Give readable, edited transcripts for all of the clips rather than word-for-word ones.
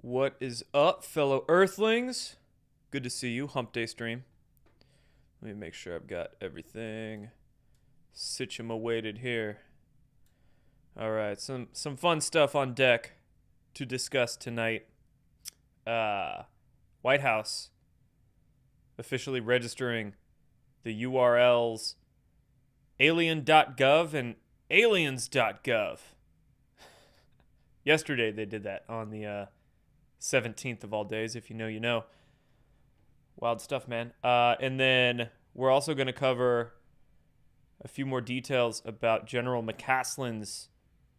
What is up, fellow Earthlings? Good to see you. Hump Day stream. Let me make sure I've got everything situated here. All right, some fun stuff on deck to discuss tonight. White House officially registering the URLs Alien.gov and Aliens.gov. Yesterday they did that on the 17th of all days. If you know, you know. Wild stuff, man. And then we're also going to cover a few more details about General McCaslin's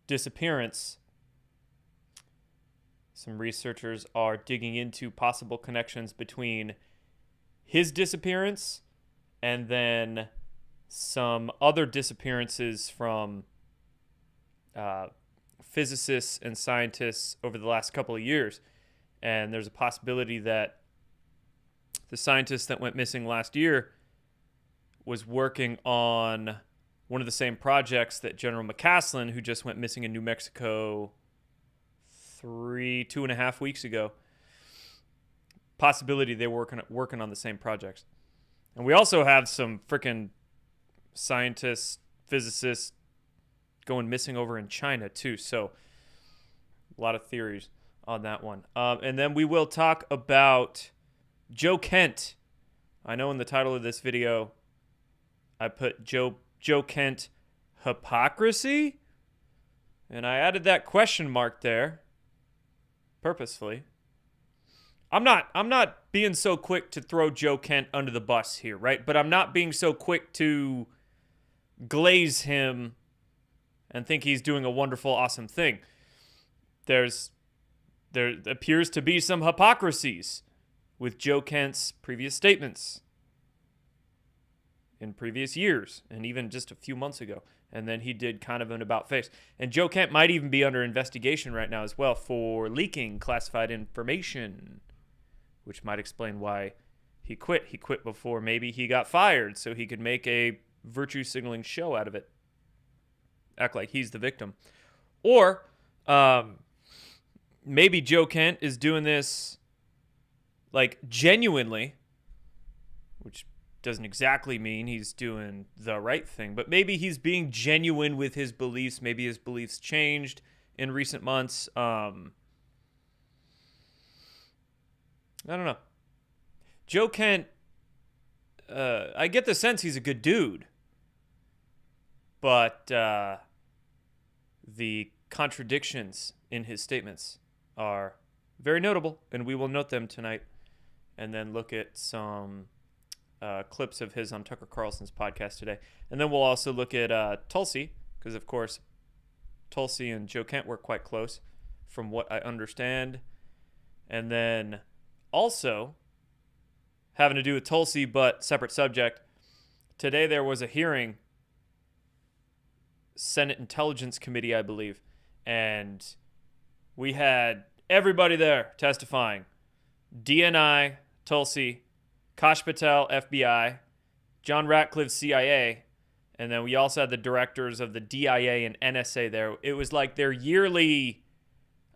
disappearance. Some researchers are digging into possible connections between his disappearance and then some other disappearances from physicists and scientists over the last couple of years. And there's a possibility that the scientist that went missing last year was working on one of the same projects that General McCaslin, who just went missing in New Mexico 2.5 weeks ago. Possibility they were working on the same projects. And we also have some freaking scientists, physicists going missing over in China too. So a lot of theories on that one. And then we will talk about Joe Kent. I know in the title of this video, I put Joe Kent Hypocrisy. And I added that question mark there purposefully. I'm not being so quick to throw Joe Kent under the bus here, right? But I'm not being so quick to glaze him and think he's doing a wonderful, awesome thing. There appears to be some hypocrisies with Joe Kent's previous statements in previous years and even just a few months ago. And then he did kind of an about-face. And Joe Kent might even be under investigation right now as well for leaking classified information, which might explain why he quit. He quit before maybe he got fired so he could make a virtue signaling show out of it. Act like he's the victim. Or maybe Joe Kent is doing this like genuinely, which doesn't exactly mean he's doing the right thing, but maybe he's being genuine with his beliefs. Maybe his beliefs changed in recent months. I don't know. Joe Kent, I get the sense he's a good dude, but the contradictions in his statements are very notable, and we will note them tonight and then look at some clips of his on Tucker Carlson's podcast today. And then we'll also look at Tulsi, because, of course, Tulsi and Joe Kent were quite close from what I understand. And then also, having to do with Tulsi, but separate subject, today there was a hearing, Senate Intelligence Committee, I believe, and we had everybody there testifying. DNI, Tulsi, Kash Patel, FBI, John Ratcliffe, CIA, and then we also had the directors of the DIA and NSA there. It was like their yearly,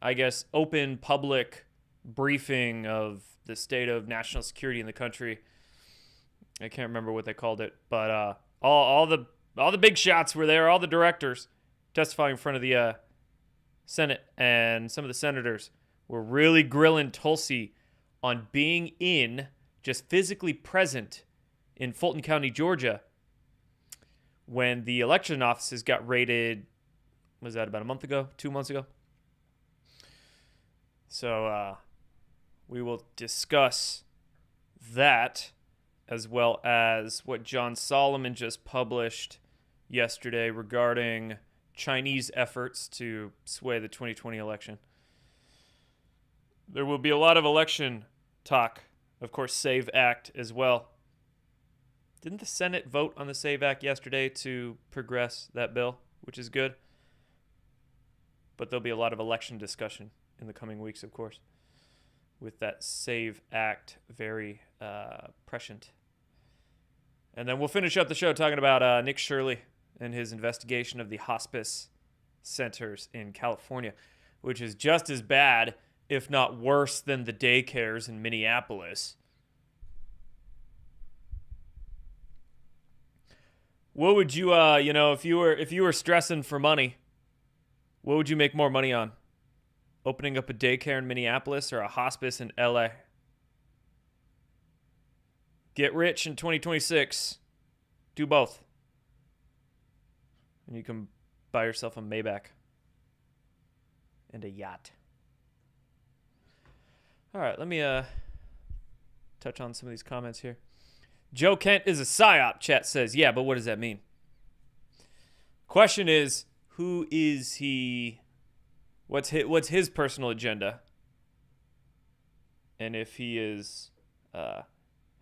I guess, open public briefing of the state of national security in the country. I can't remember what they called it, but all the big shots were there, all the directors testifying in front of the Senate, and some of the senators were really grilling Tulsi on being just physically present in Fulton County, Georgia, when the election offices got raided. Was that about a month ago, 2 months ago? So we will discuss that, as well as what John Solomon just published yesterday regarding Chinese efforts to sway the 2020 election. There will be a lot of election talk. Of course, SAVE Act as well. Didn't the Senate vote on the SAVE Act yesterday to progress that bill, which is good? But there'll be a lot of election discussion in the coming weeks, of course, with that SAVE Act very prescient. And then we'll finish up the show talking about Nick Shirley and his investigation of the hospice centers in California, which is just as bad if not worse than the daycares in Minneapolis. What would you, if you were stressing for money, what would you make more money on? Opening up a daycare in Minneapolis or a hospice in LA? Get rich in 2026. Do both. And you can buy yourself a Maybach and a yacht. All right, let me touch on some of these comments here. Joe Kent is a psyop, chat says. Yeah, but what does that mean? Question is, who is he? What's his personal agenda? And if he is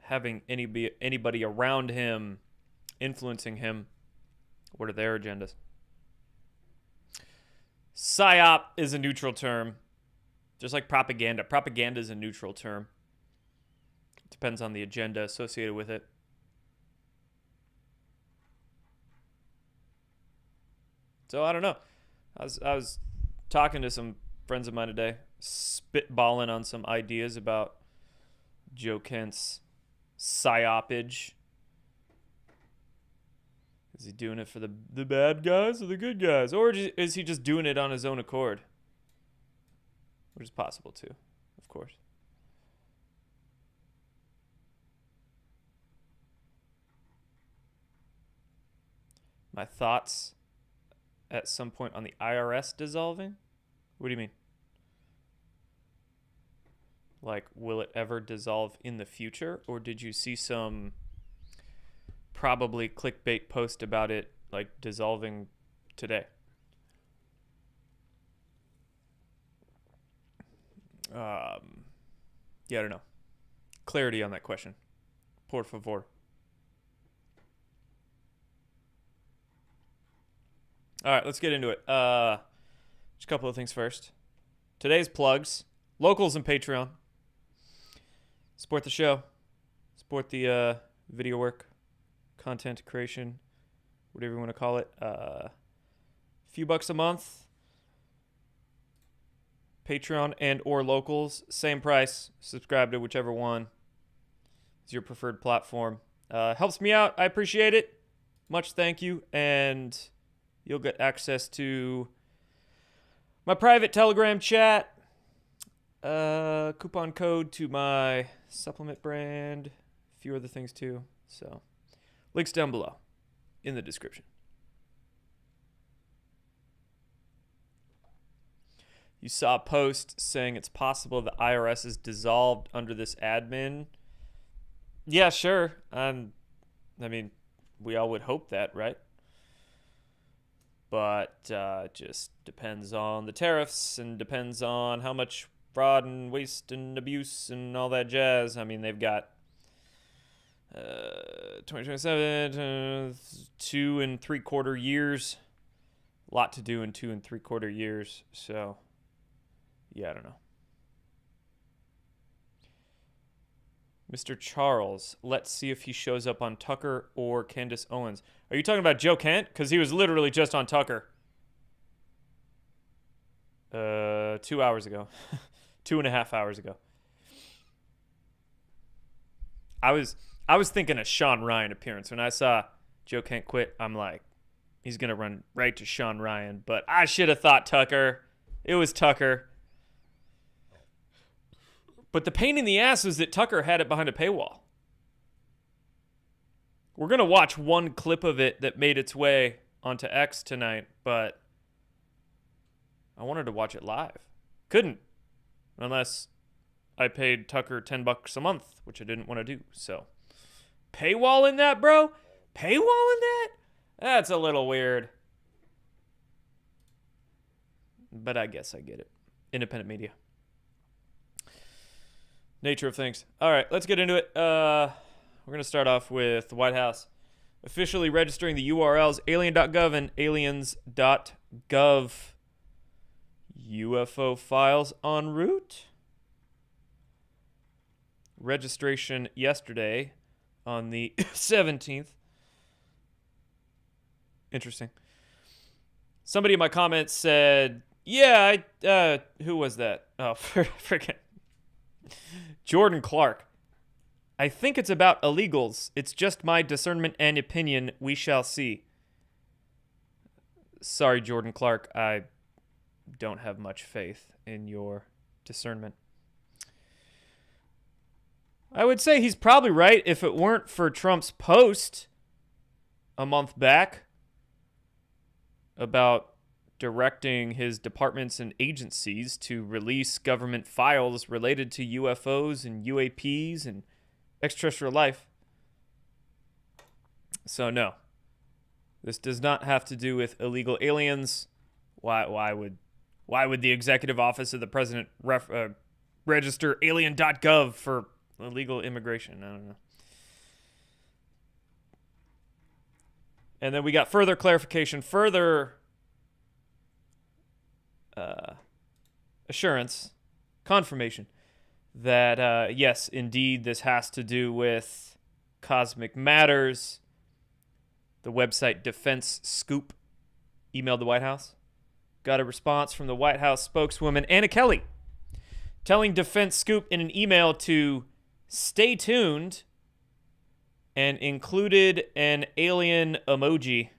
having anybody around him influencing him, what are their agendas? Psyop is a neutral term, just like propaganda. Propaganda is a neutral term. It depends on the agenda associated with it. So I don't know. I was talking to some friends of mine today, spitballing on some ideas about Joe Kent's psyopage. Is he doing it for the bad guys or the good guys? Or is he just doing it on his own accord? Which is possible too, of course. My thoughts at some point on the IRS dissolving? What do you mean? Like, will it ever dissolve in the future? Or did you see some probably clickbait post about it, like, dissolving today? Yeah, I don't know. Clarity on that question. Por favor. All right, let's get into it. Just a couple of things first. Today's plugs. Locals and Patreon. Support the show. Support the video work, content creation, whatever you want to call it. A few bucks a month. Patreon and or locals, same price. Subscribe to whichever one is your preferred platform. Helps me out. I appreciate it. Much thank you. And you'll get access to my private Telegram chat, coupon code to my supplement brand, a few other things too. So links down below in the description. You saw a post saying it's possible the IRS is dissolved under this admin. Yeah, sure. I mean, we all would hope that, right? But just depends on the tariffs and depends on how much fraud and waste and abuse and all that jazz. I mean, they've got 2027, 2 3/4 years. A lot to do in 2 3/4 years. So, yeah, I don't know. Mr. Charles, let's see if he shows up on Tucker or Candace Owens. Are you talking about Joe Kent? Because he was literally just on Tucker. 2 hours ago. 2.5 hours ago. I was thinking a Sean Ryan appearance. When I saw Joe Kent quit, I'm like, he's going to run right to Sean Ryan. But I should have thought Tucker. It was Tucker. But the pain in the ass was that Tucker had it behind a paywall. We're going to watch one clip of it that made its way onto X tonight, but I wanted to watch it live. Couldn't, unless I paid Tucker $10 a month, which I didn't want to do. So, paywall in that, bro? Paywall in that? That's a little weird. But I guess I get it. Independent media. Nature of things. All right, let's get into it. We're going to start off with the White House officially registering the URLs Alien.gov and Aliens.gov. UFO files en route. Registration yesterday on the 17th. Interesting. Somebody in my comments said, yeah, who was that? Oh, freaking Jordan Clark. I think it's about illegals. It's just my discernment and opinion. We shall see. Sorry, Jordan Clark. I don't have much faith in your discernment. I would say he's probably right if it weren't for Trump's post a month back about directing his departments and agencies to release government files related to UFOs and UAPs and extraterrestrial life. So no, this does not have to do with illegal aliens. Why would the executive office of the president register Alien.gov for illegal immigration? I don't know. And then we got further clarification, further assurance, confirmation that, yes, indeed, this has to do with cosmic matters. The website Defense Scoop emailed the White House. Got a response from the White House spokeswoman, Anna Kelly, telling Defense Scoop in an email to stay tuned and included an alien emoji.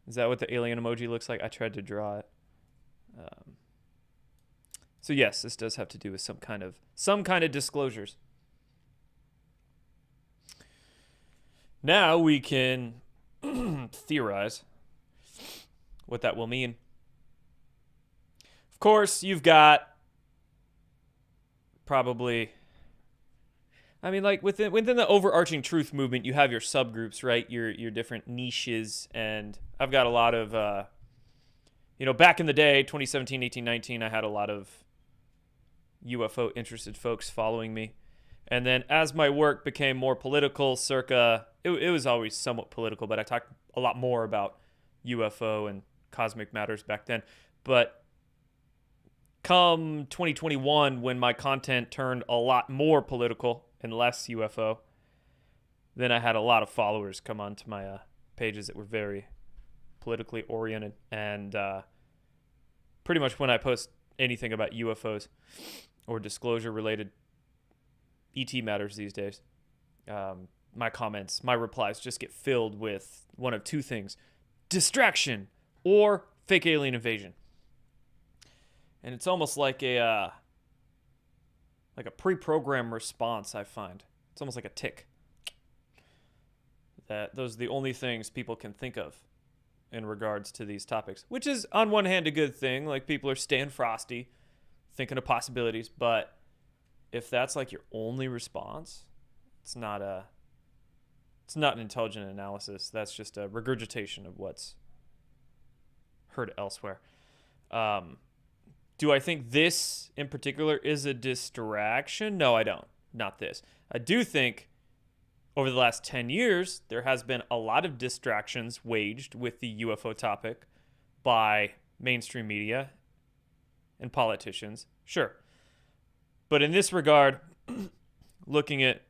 Is that what the alien emoji looks like? I tried to draw it. So yes, this does have to do with some kind of disclosures. Now we can theorize what that will mean. Of course, you've got probably, I mean, like within the overarching truth movement, you have your subgroups, right? Your different niches, and I've got a lot of, back in the day, 2017, 18, 19, I had a lot of UFO interested folks following me. And then as my work became more political, it was always somewhat political, but I talked a lot more about UFO and cosmic matters back then. But come 2021, when my content turned a lot more political and less UFO, then I had a lot of followers come onto my pages that were very politically oriented. And pretty much when I post anything about UFOs or disclosure-related ET matters these days, my comments, my replies just get filled with one of two things: distraction or fake alien invasion. And it's almost like a pre-programmed response, I find. It's almost like a tick. That those are the only things people can think of in regards to these topics, which is on one hand a good thing. Like, people are staying frosty, thinking of possibilities, but if that's like your only response, it's not an intelligent analysis. That's just a regurgitation of what's heard elsewhere. Do I think this in particular is a distraction? No, I don't. Not this. I do think over the last 10 years, there has been a lot of distractions waged with the UFO topic by mainstream media and politicians. Sure. But in this regard, looking at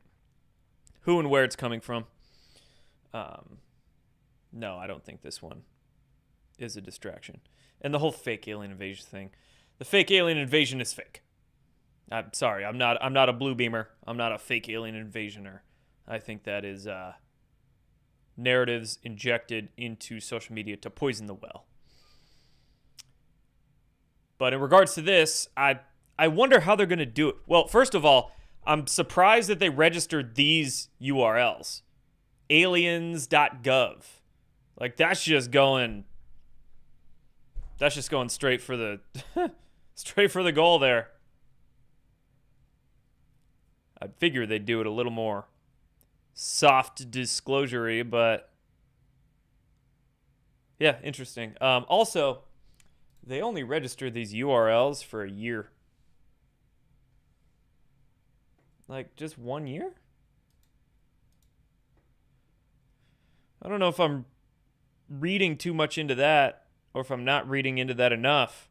who and where it's coming from, no, I don't think this one is a distraction. And the whole fake alien invasion thing, the fake alien invasion is fake. I'm sorry, I'm not a blue beamer. I'm not a fake alien invasioner. I think that is narratives injected into social media to poison the well. But in regards to this, I wonder how they're going to do it. Well, first of all, I'm surprised that they registered these URLs. Aliens.gov. Like, that's just going straight for the straight for the goal there. I'd figure they'd do it a little more soft disclosure-y, but yeah, interesting. Also, they only registered these URLs for a year. Like, just 1 year? I don't know if I'm reading too much into that or if I'm not reading into that enough.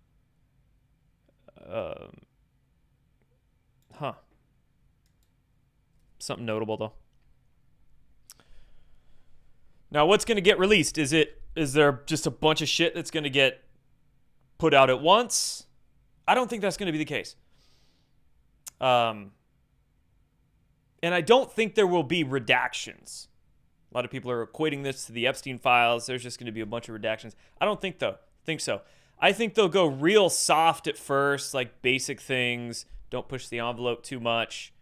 Something notable, though. Now, what's going to get released? Is it Is there just a bunch of shit that's going to get put out at once? I don't think that's going to be the case. And I don't think there will be redactions. A lot of people are equating this to the Epstein files. There's just going to be a bunch of redactions. I don't think so. I think they'll go real soft at first, like basic things. Don't push the envelope too much.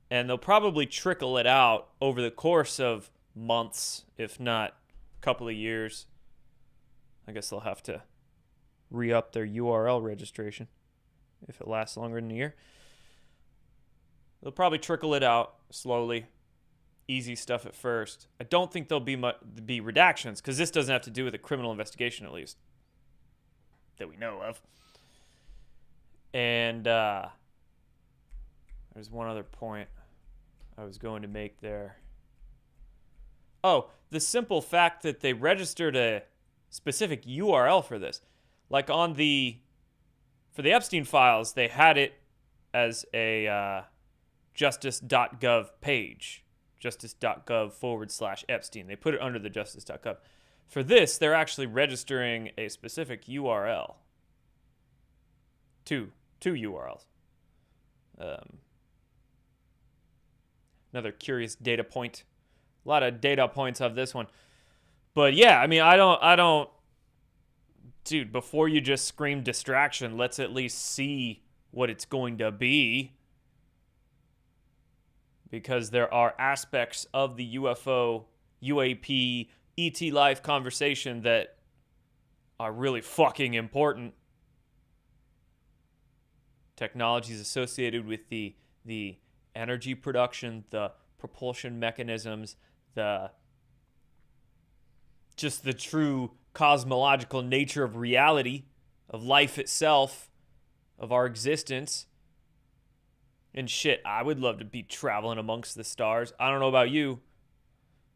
And they'll probably trickle it out over the course of months, if not a couple of years. I guess they'll have to re-up their URL registration if it lasts longer than a year. They'll probably trickle it out slowly. Easy stuff at first. I don't think there'll be redactions, because this doesn't have to do with a criminal investigation, at least, that we know of. And there's one other point I was going to make there. Oh, the simple fact that they registered a specific URL for this. Like for the Epstein files, they had it as a justice.gov page. Justice.gov/Epstein. They put it under the justice.gov. For this, they're actually registering a specific URL. Two URLs. Another curious data point. A lot of data points of this one. But yeah, I mean, I don't, dude, before you just scream distraction, let's at least see what it's going to be. Because there are aspects of the UFO, UAP, ET life conversation that are really fucking important. Technologies associated with the energy production, the propulsion mechanisms, just the true cosmological nature of reality, of life itself, of our existence. And shit, I would love to be traveling amongst the stars. I don't know about you,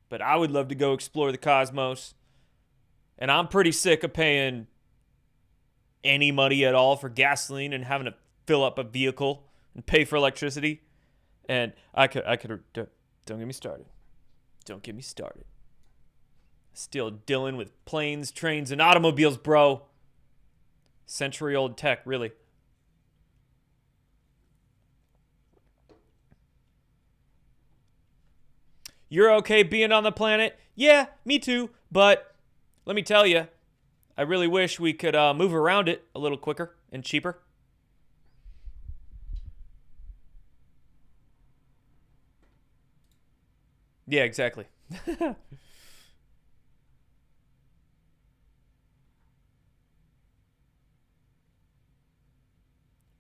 but I would love to go explore the cosmos. And I'm pretty sick of paying any money at all for gasoline and having to fill up a vehicle and pay for electricity. And I could, don't get me started. Don't get me started. Still dealing with planes, trains, and automobiles, bro. Century-old tech, really. You're okay being on the planet? Yeah, me too. But let me tell you, I really wish we could move around it a little quicker and cheaper. Yeah, exactly.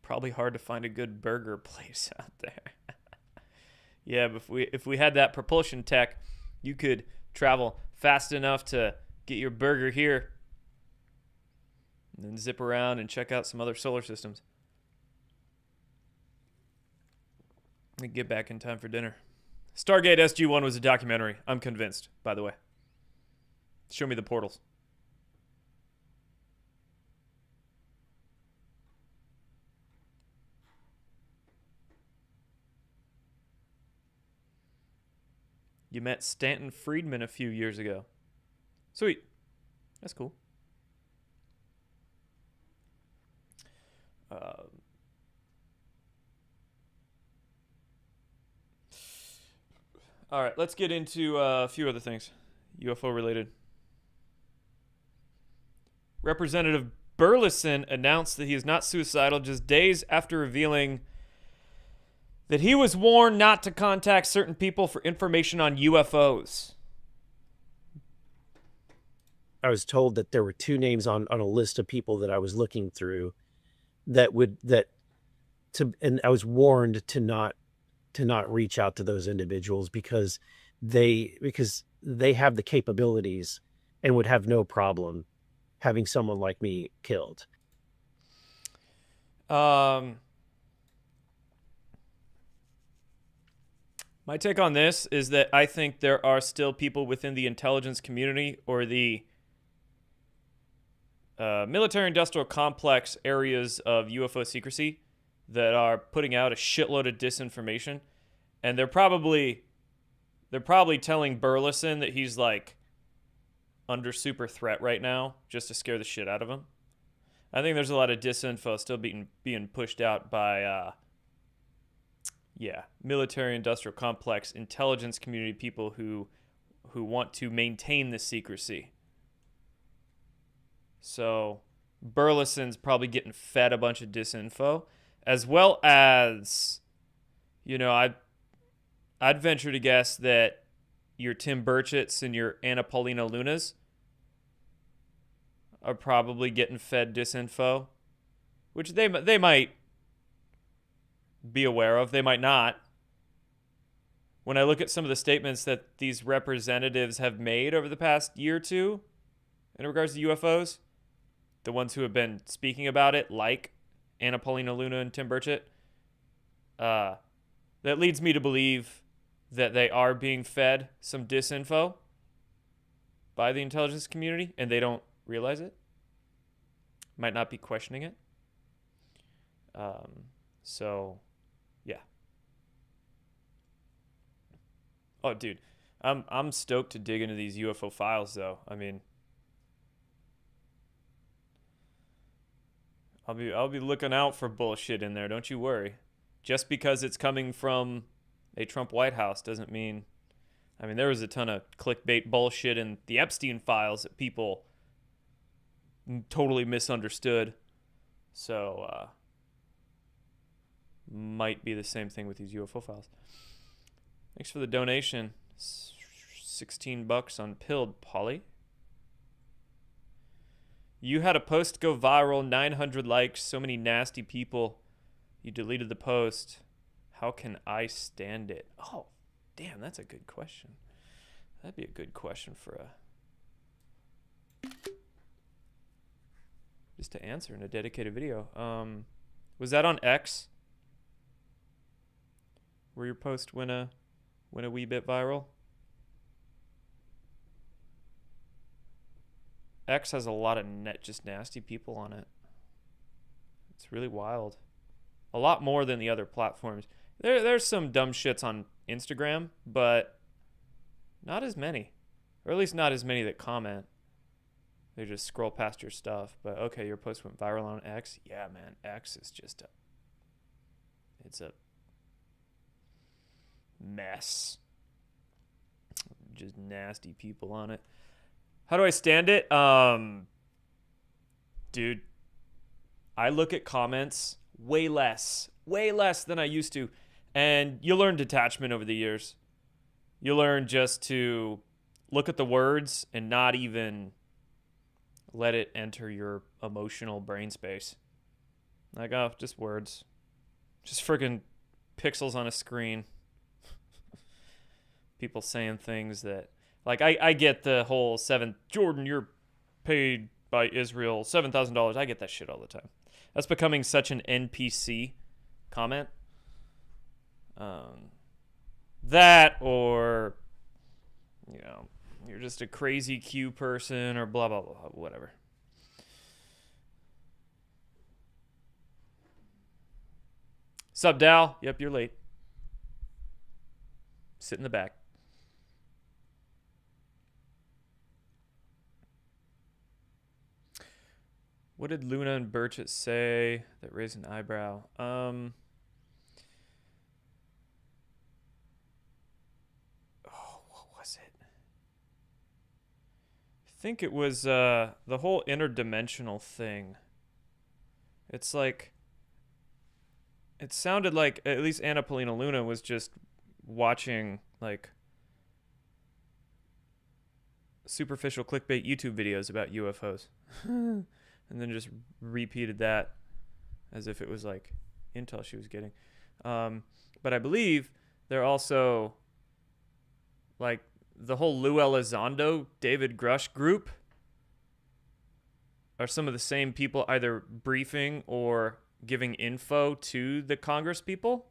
Probably hard to find a good burger place out there. Yeah, but if we had that propulsion tech, you could travel fast enough to get your burger here and then zip around and check out some other solar systems. And get back in time for dinner. Stargate SG-1 was a documentary. I'm convinced, by the way. Show me the portals. You met Stanton Friedman a few years ago. Sweet. That's cool. All right, let's get into a few other things, UFO related. Representative Burleson announced that he is not suicidal just days after revealing that he was warned not to contact certain people for information on UFOs. I was told that there were two names on a list of people that I was looking through and I was warned to not reach out to those individuals because they have the capabilities and would have no problem having someone like me killed. My take on this is that I think there are still people within the intelligence community or the military-industrial complex areas of UFO secrecy that are putting out a shitload of disinformation, and they're probably telling Burleson that he's like under super threat right now just to scare the shit out of them. I think there's a lot of disinfo still being pushed out by, military industrial complex intelligence community people who want to maintain the secrecy. So Burleson's probably getting fed a bunch of disinfo, as well as, I'd venture to guess that your Tim Burchett's and your Anna Paulina Lunas are probably getting fed disinfo, which they might be aware of. They might not. When I look at some of the statements that these representatives have made over the past year or two in regards to UFOs, the ones who have been speaking about it, like Anna Paulina Luna and Tim Burchett, that leads me to believe that they are being fed some disinfo by the intelligence community, and they don't realize it. Might not be questioning it. So, yeah. Oh, dude, I'm stoked to dig into these UFO files, though. I mean, I'll be looking out for bullshit in there. Don't you worry. Just because it's coming from a Trump White House doesn't mean. I mean, there was a ton of clickbait bullshit in the Epstein files that people totally misunderstood. So, might be the same thing with these UFO files. Thanks for the donation. $16 on Pilled, Polly. You had a post go viral, 900 likes, so many nasty people. You deleted the post. How can I stand it? Oh, damn, that's a good question. That'd be a good question for just to answer in a dedicated video. Was that on X? Where your post went a wee bit viral? X has a lot of just nasty people on it. It's really wild. A lot more than the other platforms. There's some dumb shits on Instagram, but not as many. Or at least not as many that comment. They just scroll past your stuff. But okay, your post went viral on X. Yeah, man, X is just it's a mess. Just nasty people on it. How do I stand it? Dude, I look at comments way less than I used to. And you learn detachment over the years. You learn just to look at the words and not even let it enter your emotional brain space. Like, oh, just words. Just friggin' pixels on a screen. People saying things that... Like, I get the whole Jordan, you're paid by Israel $7,000. I get that shit all the time. That's becoming such an NPC comment. That or, you're just a crazy Q person or blah, blah, blah, whatever. Sup, Dal? Yep, you're late. Sit in the back. What did Luna and Burchett say that raised an eyebrow? What was it? I think it was the whole interdimensional thing. It's like, it sounded like at least Anna Paulina Luna was just watching like superficial clickbait YouTube videos about UFOs. And then just repeated that as if it was like intel she was getting. But I believe they're also like the whole Lou Elizondo, David Grush group are some of the same people either briefing or giving info to the Congress people.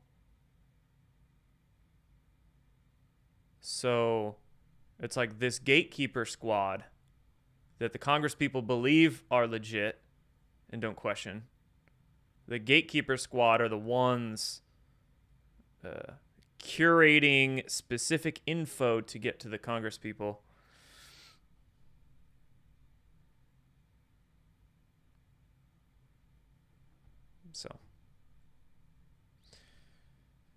So it's like this gatekeeper squad that the Congress people believe are legit and don't question. The gatekeeper squad are the ones curating specific info to get to the Congress people. So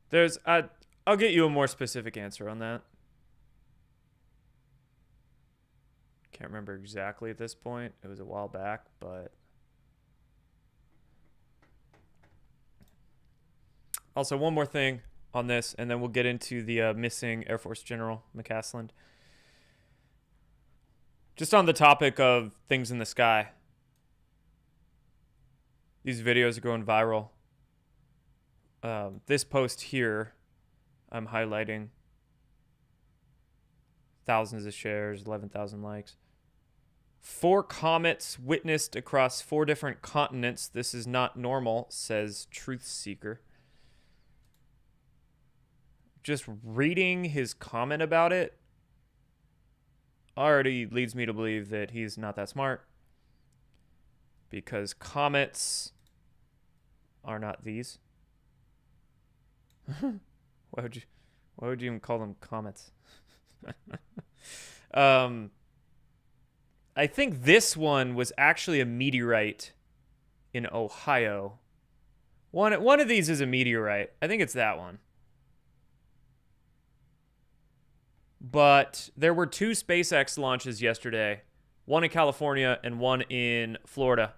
there's I'll get you a more specific answer on that. Can't remember exactly at this point. It was a while back, but also one more thing on this, and then we'll get into the missing Air Force General McCasland. Just on the topic of things in the sky. These videos are going viral. This post here, I'm highlighting. Thousands of shares, 11,000 likes. 4 comets witnessed across 4 different continents. This is not normal, says Truth Seeker. Just reading his comment about it already leads me to believe that he's not that smart, because comets are not these. Why would you even call them comets? I think this one was actually a meteorite in Ohio. One of these is a meteorite. I think it's that one. But there were 2 SpaceX launches yesterday, one in California and one in Florida.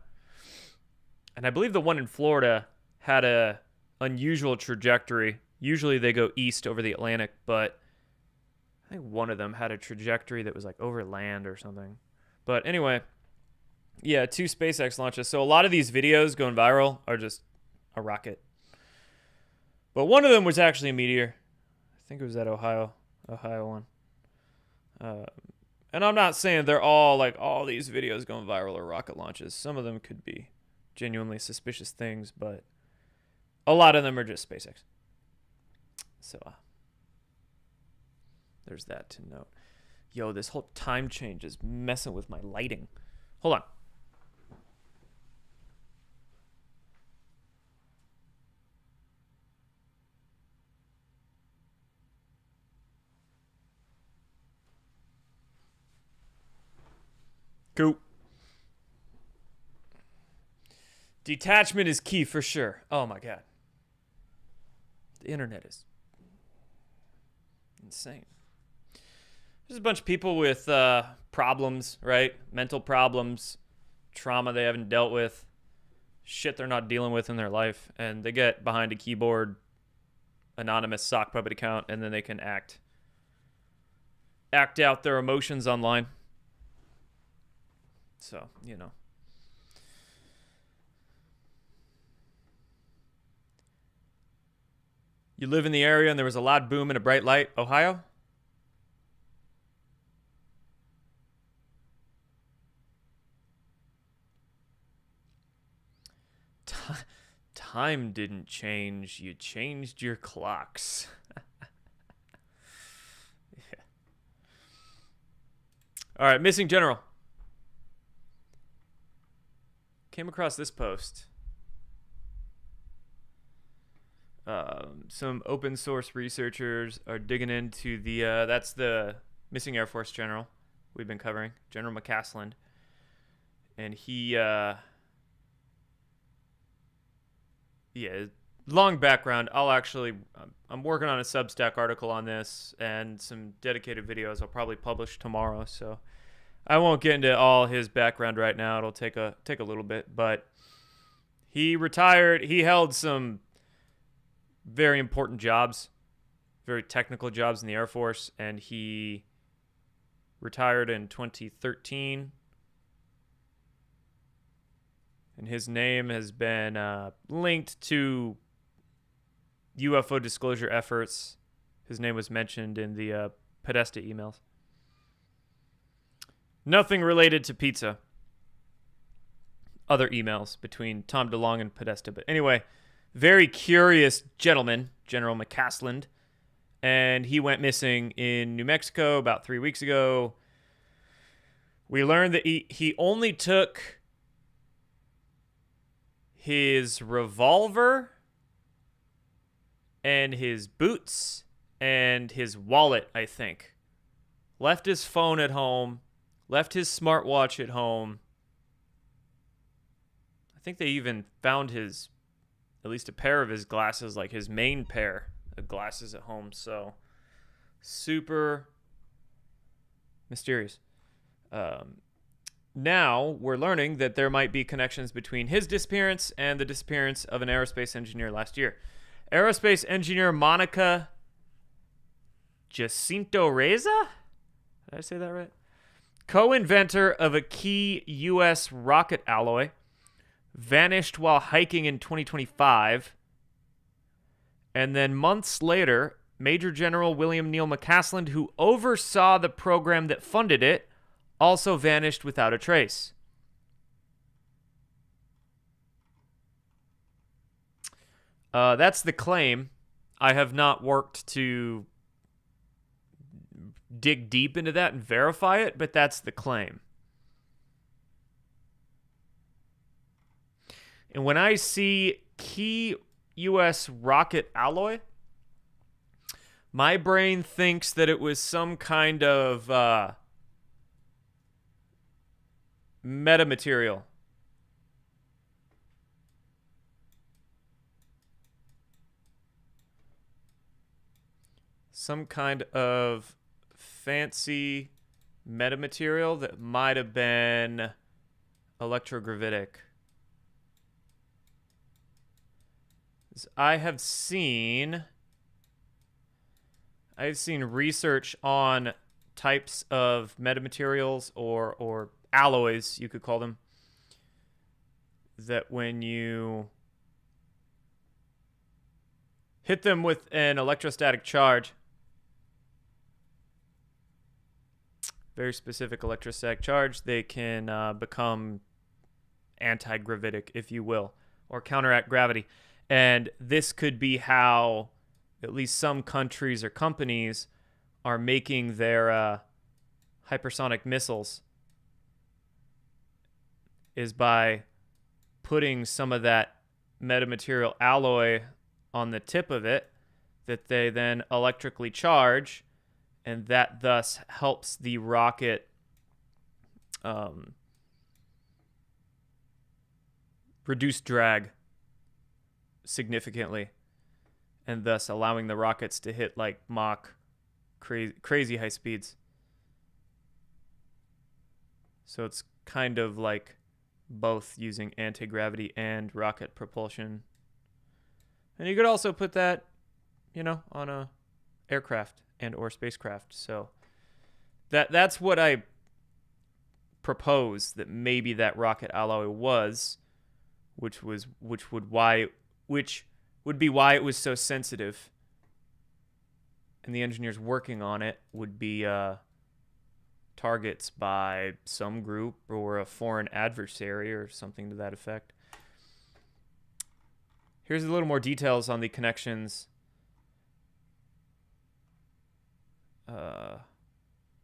And I believe the one in Florida had a unusual trajectory. Usually they go east over the Atlantic, but I think one of them had a trajectory that was like over land or something. But anyway, yeah, 2 SpaceX launches. So a lot of these videos going viral are just a rocket. But one of them was actually a meteor. I think it was that Ohio one. And I'm not saying they're all like all these videos going viral are rocket launches. Some of them could be genuinely suspicious things, but a lot of them are just SpaceX. So there's that to note. Yo, this whole time change is messing with my lighting. Hold on. Cool. Detachment is key for sure. Oh my God. The internet is insane. There's a bunch of people with problems, right? Mental problems, trauma they haven't dealt with, shit they're not dealing with in their life, and they get behind a keyboard, anonymous sock puppet account, and then they can act out their emotions online. So, you know. You live in the area and there was a loud boom and a bright light, Ohio? Time didn't change. You changed your clocks. Yeah. All right, missing general. Came across this post. Some open source researchers are digging into the that's the missing Air Force general we've been covering, General McCasland, and he long background. I'm working on a Substack article on this and some dedicated videos I'll probably publish tomorrow, so I won't get into all his background right now. It'll take a little bit, but he retired. He held some very important jobs, very technical jobs in the Air Force, and he retired in 2013. And his name has been linked to UFO disclosure efforts. His name was mentioned in the Podesta emails. Nothing related to pizza. Other emails between Tom DeLonge and Podesta. But anyway, very curious gentleman, General McCasland. And he went missing in New Mexico about 3 weeks ago. We learned that he only took his revolver and his boots and his wallet, I think. Left his phone at home. Left his smartwatch at home. I think they even found his at least a pair of his glasses, like his main pair of glasses at home. So super mysterious. Now we're learning that there might be connections between his disappearance and the disappearance of an aerospace engineer last year. Aerospace engineer Monica Jacinto Reza? Did I say that right? Co-inventor of a key U.S. rocket alloy, vanished while hiking in 2025. And then months later, Major General William Neal McCasland, who oversaw the program that funded it, also vanished without a trace. That's the claim. I have not worked to dig deep into that and verify it, but that's the claim. And when I see key U.S. rocket alloy, my brain thinks that it was some kind of metamaterial. Some kind of fancy metamaterial that might have been electrogravitic. I've seen research on types of metamaterials or alloys, you could call them, that when you hit them with an electrostatic charge, very specific electrostatic charge, they can become anti-gravitic, if you will, or counteract gravity. And this could be how at least some countries or companies are making their hypersonic missiles, is by putting some of that metamaterial alloy on the tip of it that they then electrically charge, and that thus helps the rocket reduce drag significantly, and thus allowing the rockets to hit like Mach crazy high speeds. So it's kind of like both using anti-gravity and rocket propulsion. And you could also put that, on a aircraft and or spacecraft. So that's what I propose that maybe that rocket alloy was, which would be why it was so sensitive. And the engineers working on it would be targets by some group or a foreign adversary or something to that effect. Here's a little more details on the connections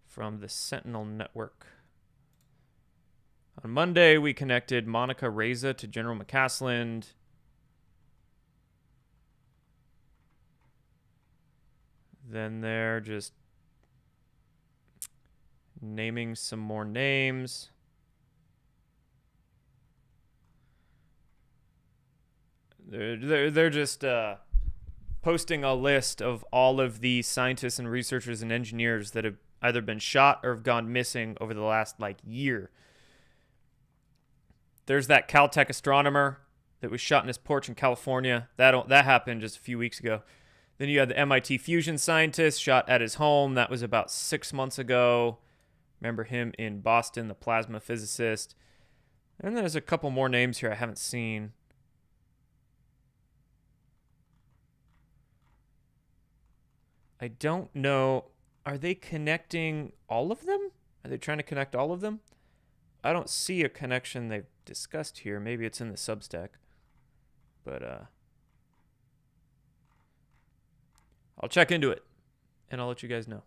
from the Sentinel Network. On Monday, we connected Monica Reza to General McCasland. Then they're just naming some more names. They're just posting a list of all of the scientists and researchers and engineers that have either been shot or have gone missing over the last year. There's that Caltech astronomer that was shot in his porch in California. That happened just a few weeks ago. Then you had the MIT fusion scientist shot at his home. That was about 6 months ago. Remember him in Boston, the plasma physicist. And there's a couple more names here I haven't seen. I don't know. Are they connecting all of them? Are they trying to connect all of them? I don't see a connection they've discussed here. Maybe it's in the Substack. But I'll check into it, and I'll let you guys know.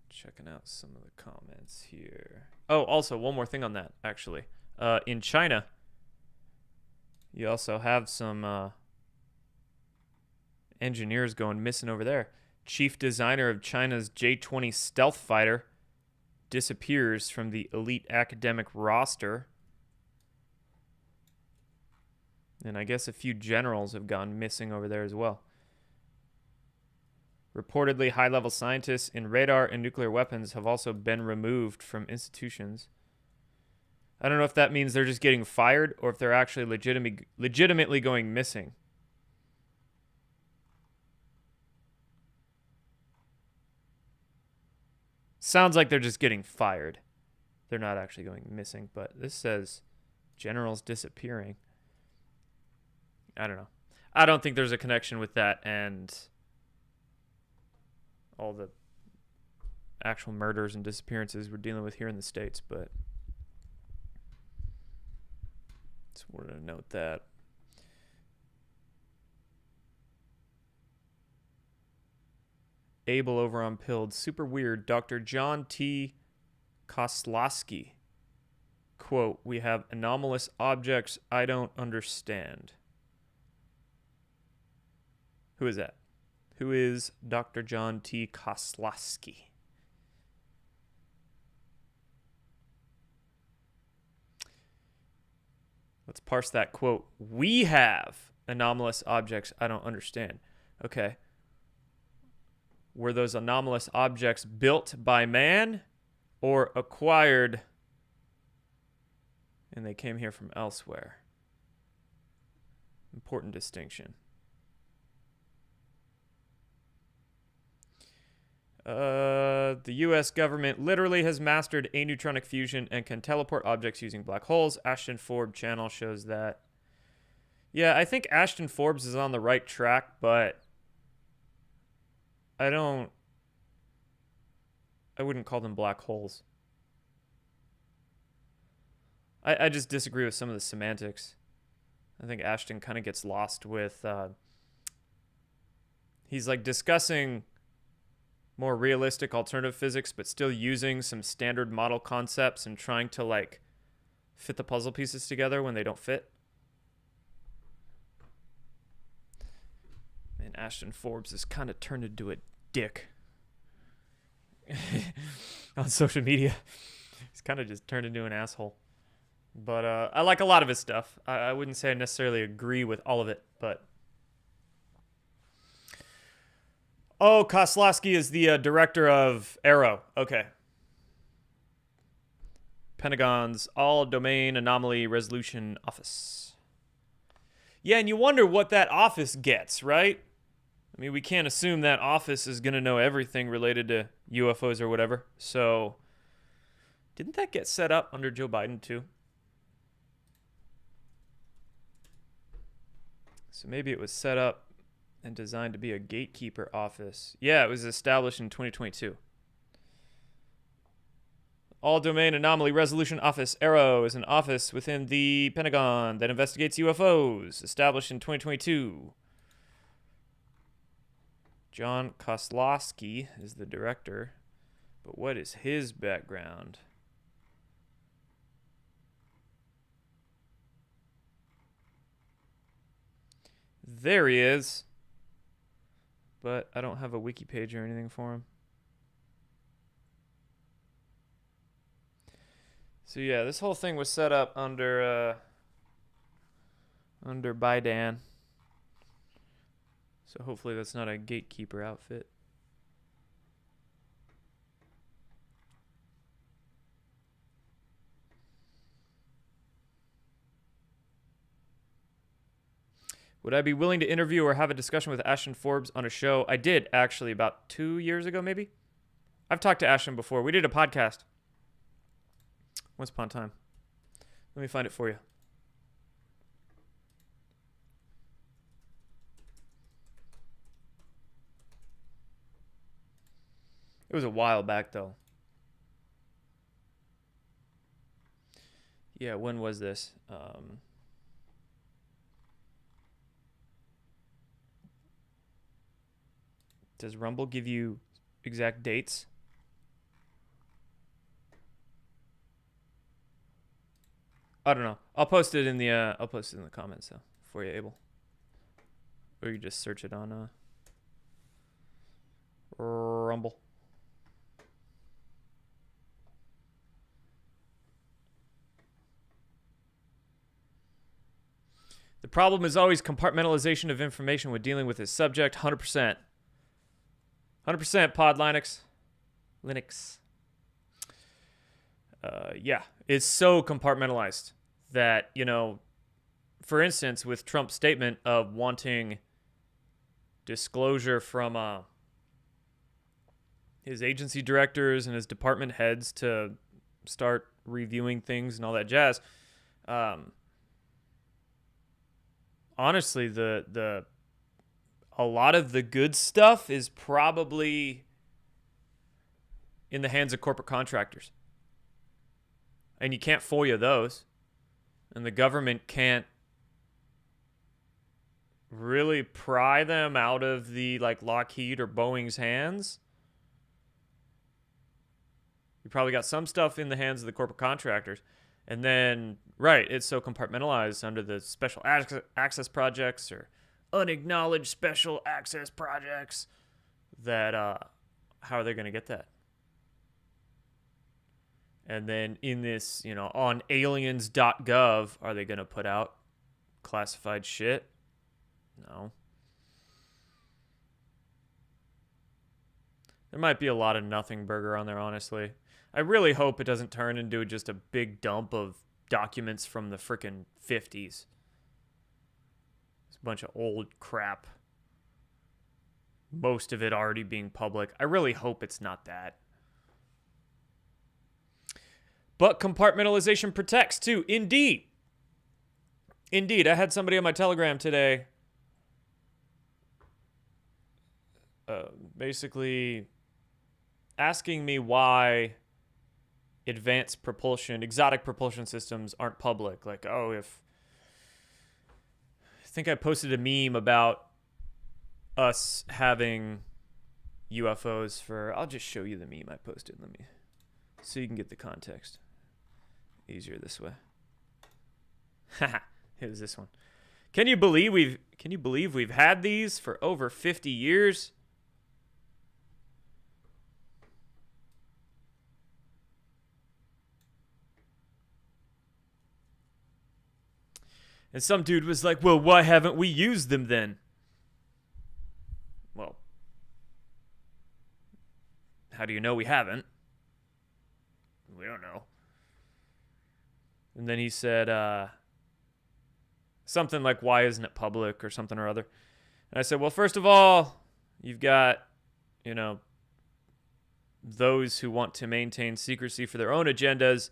Checking out some of the comments here. Oh, also, one more thing on that, actually. In China, You also have some engineers going missing over there. Chief designer of China's J-20 stealth fighter disappears from the elite academic roster. And I guess a few generals have gone missing over there as well. Reportedly, high-level scientists in radar and nuclear weapons have also been removed from institutions. I don't know if that means they're just getting fired or if they're actually legitimately going missing. Sounds like they're just getting fired. They're not actually going missing, but this says generals disappearing. I don't know. I don't think there's a connection with that and all the actual murders and disappearances we're dealing with here in the States, but it's important to note that. Abel over on Pilled. Super weird. Dr. John T. Koslowski. Quote, we have anomalous objects I don't understand. Who is that? Who is Dr. John T. Koslowski? Let's parse that quote. We have anomalous objects I don't understand. Okay. Were those anomalous objects built by man or acquired and they came here from elsewhere? Important distinction. The U.S. government literally has mastered aneutronic fusion and can teleport objects using black holes. Ashton Forbes channel shows that. Yeah, I think Ashton Forbes is on the right track, but I wouldn't call them black holes. I just disagree with some of the semantics. I think Ashton kind of gets lost with, he's like discussing more realistic alternative physics, but still using some standard model concepts and trying to like fit the puzzle pieces together when they don't fit. And Ashton Forbes has kind of turned into a dick on social media. He's kind of just turned into an asshole. But I like a lot of his stuff. I wouldn't say I necessarily agree with all of it, but... Oh, Koslowski is the director of Arrow. Okay. Pentagon's All-Domain Anomaly Resolution Office. Yeah, and you wonder what that office gets, right? I mean, we can't assume that office is going to know everything related to UFOs or whatever. So, didn't that get set up under Joe Biden too? So maybe it was set up and designed to be a gatekeeper office. Yeah, it was established in 2022. All-Domain Anomaly Resolution Office, Arrow, is an office within the Pentagon that investigates UFOs, established in 2022. John Koslowski is the director, but what is his background? There he is. But I don't have a wiki page or anything for him. So yeah, this whole thing was set up under Biden. So hopefully that's not a gatekeeper outfit. Would I be willing to interview or have a discussion with Ashton Forbes on a show? I did, actually, about 2 years ago, maybe. I've talked to Ashton before. We did a podcast. Once upon a time. Let me find it for you. It was a while back, though. Yeah, when was this? Does Rumble give you exact dates? I don't know. I'll post it in the comments though for you, Abel. Or you just search it on Rumble. The problem is always compartmentalization of information when dealing with this subject. 100%. 100% pod Linux. Yeah, it's so compartmentalized that, you know, for instance, with Trump's statement of wanting disclosure from his agency directors and his department heads to start reviewing things and all that jazz. Honestly, a lot of the good stuff is probably in the hands of corporate contractors. And you can't FOIA those. And the government can't really pry them out of the like Lockheed or Boeing's hands. You probably got some stuff in the hands of the corporate contractors. And then, right, it's so compartmentalized under the special access projects or unacknowledged special access projects that how are they going to get that? And then in this, you know, on Aliens.gov, are they going to put out classified shit? No. There might be a lot of nothing burger on there, honestly. I really hope it doesn't turn into just a big dump of documents from the frickin' 50s. It's a bunch of old crap. Most of it already being public. I really hope it's not that. But compartmentalization protects too. Indeed. I had somebody on my Telegram today basically asking me why advanced propulsion, exotic propulsion systems aren't public. Like, oh, I think I posted a meme about us having UFOs for, I'll just show you the meme I posted. Let me, so you can get the context. Easier this way. Haha, it was this one. Can you believe we've had these for over 50 years? And some dude was like, well, why haven't we used them then? Well, how do you know we haven't? We don't know. And then he said something like, why isn't it public or something or other? And I said, well, first of all, you've got, you know, those who want to maintain secrecy for their own agendas.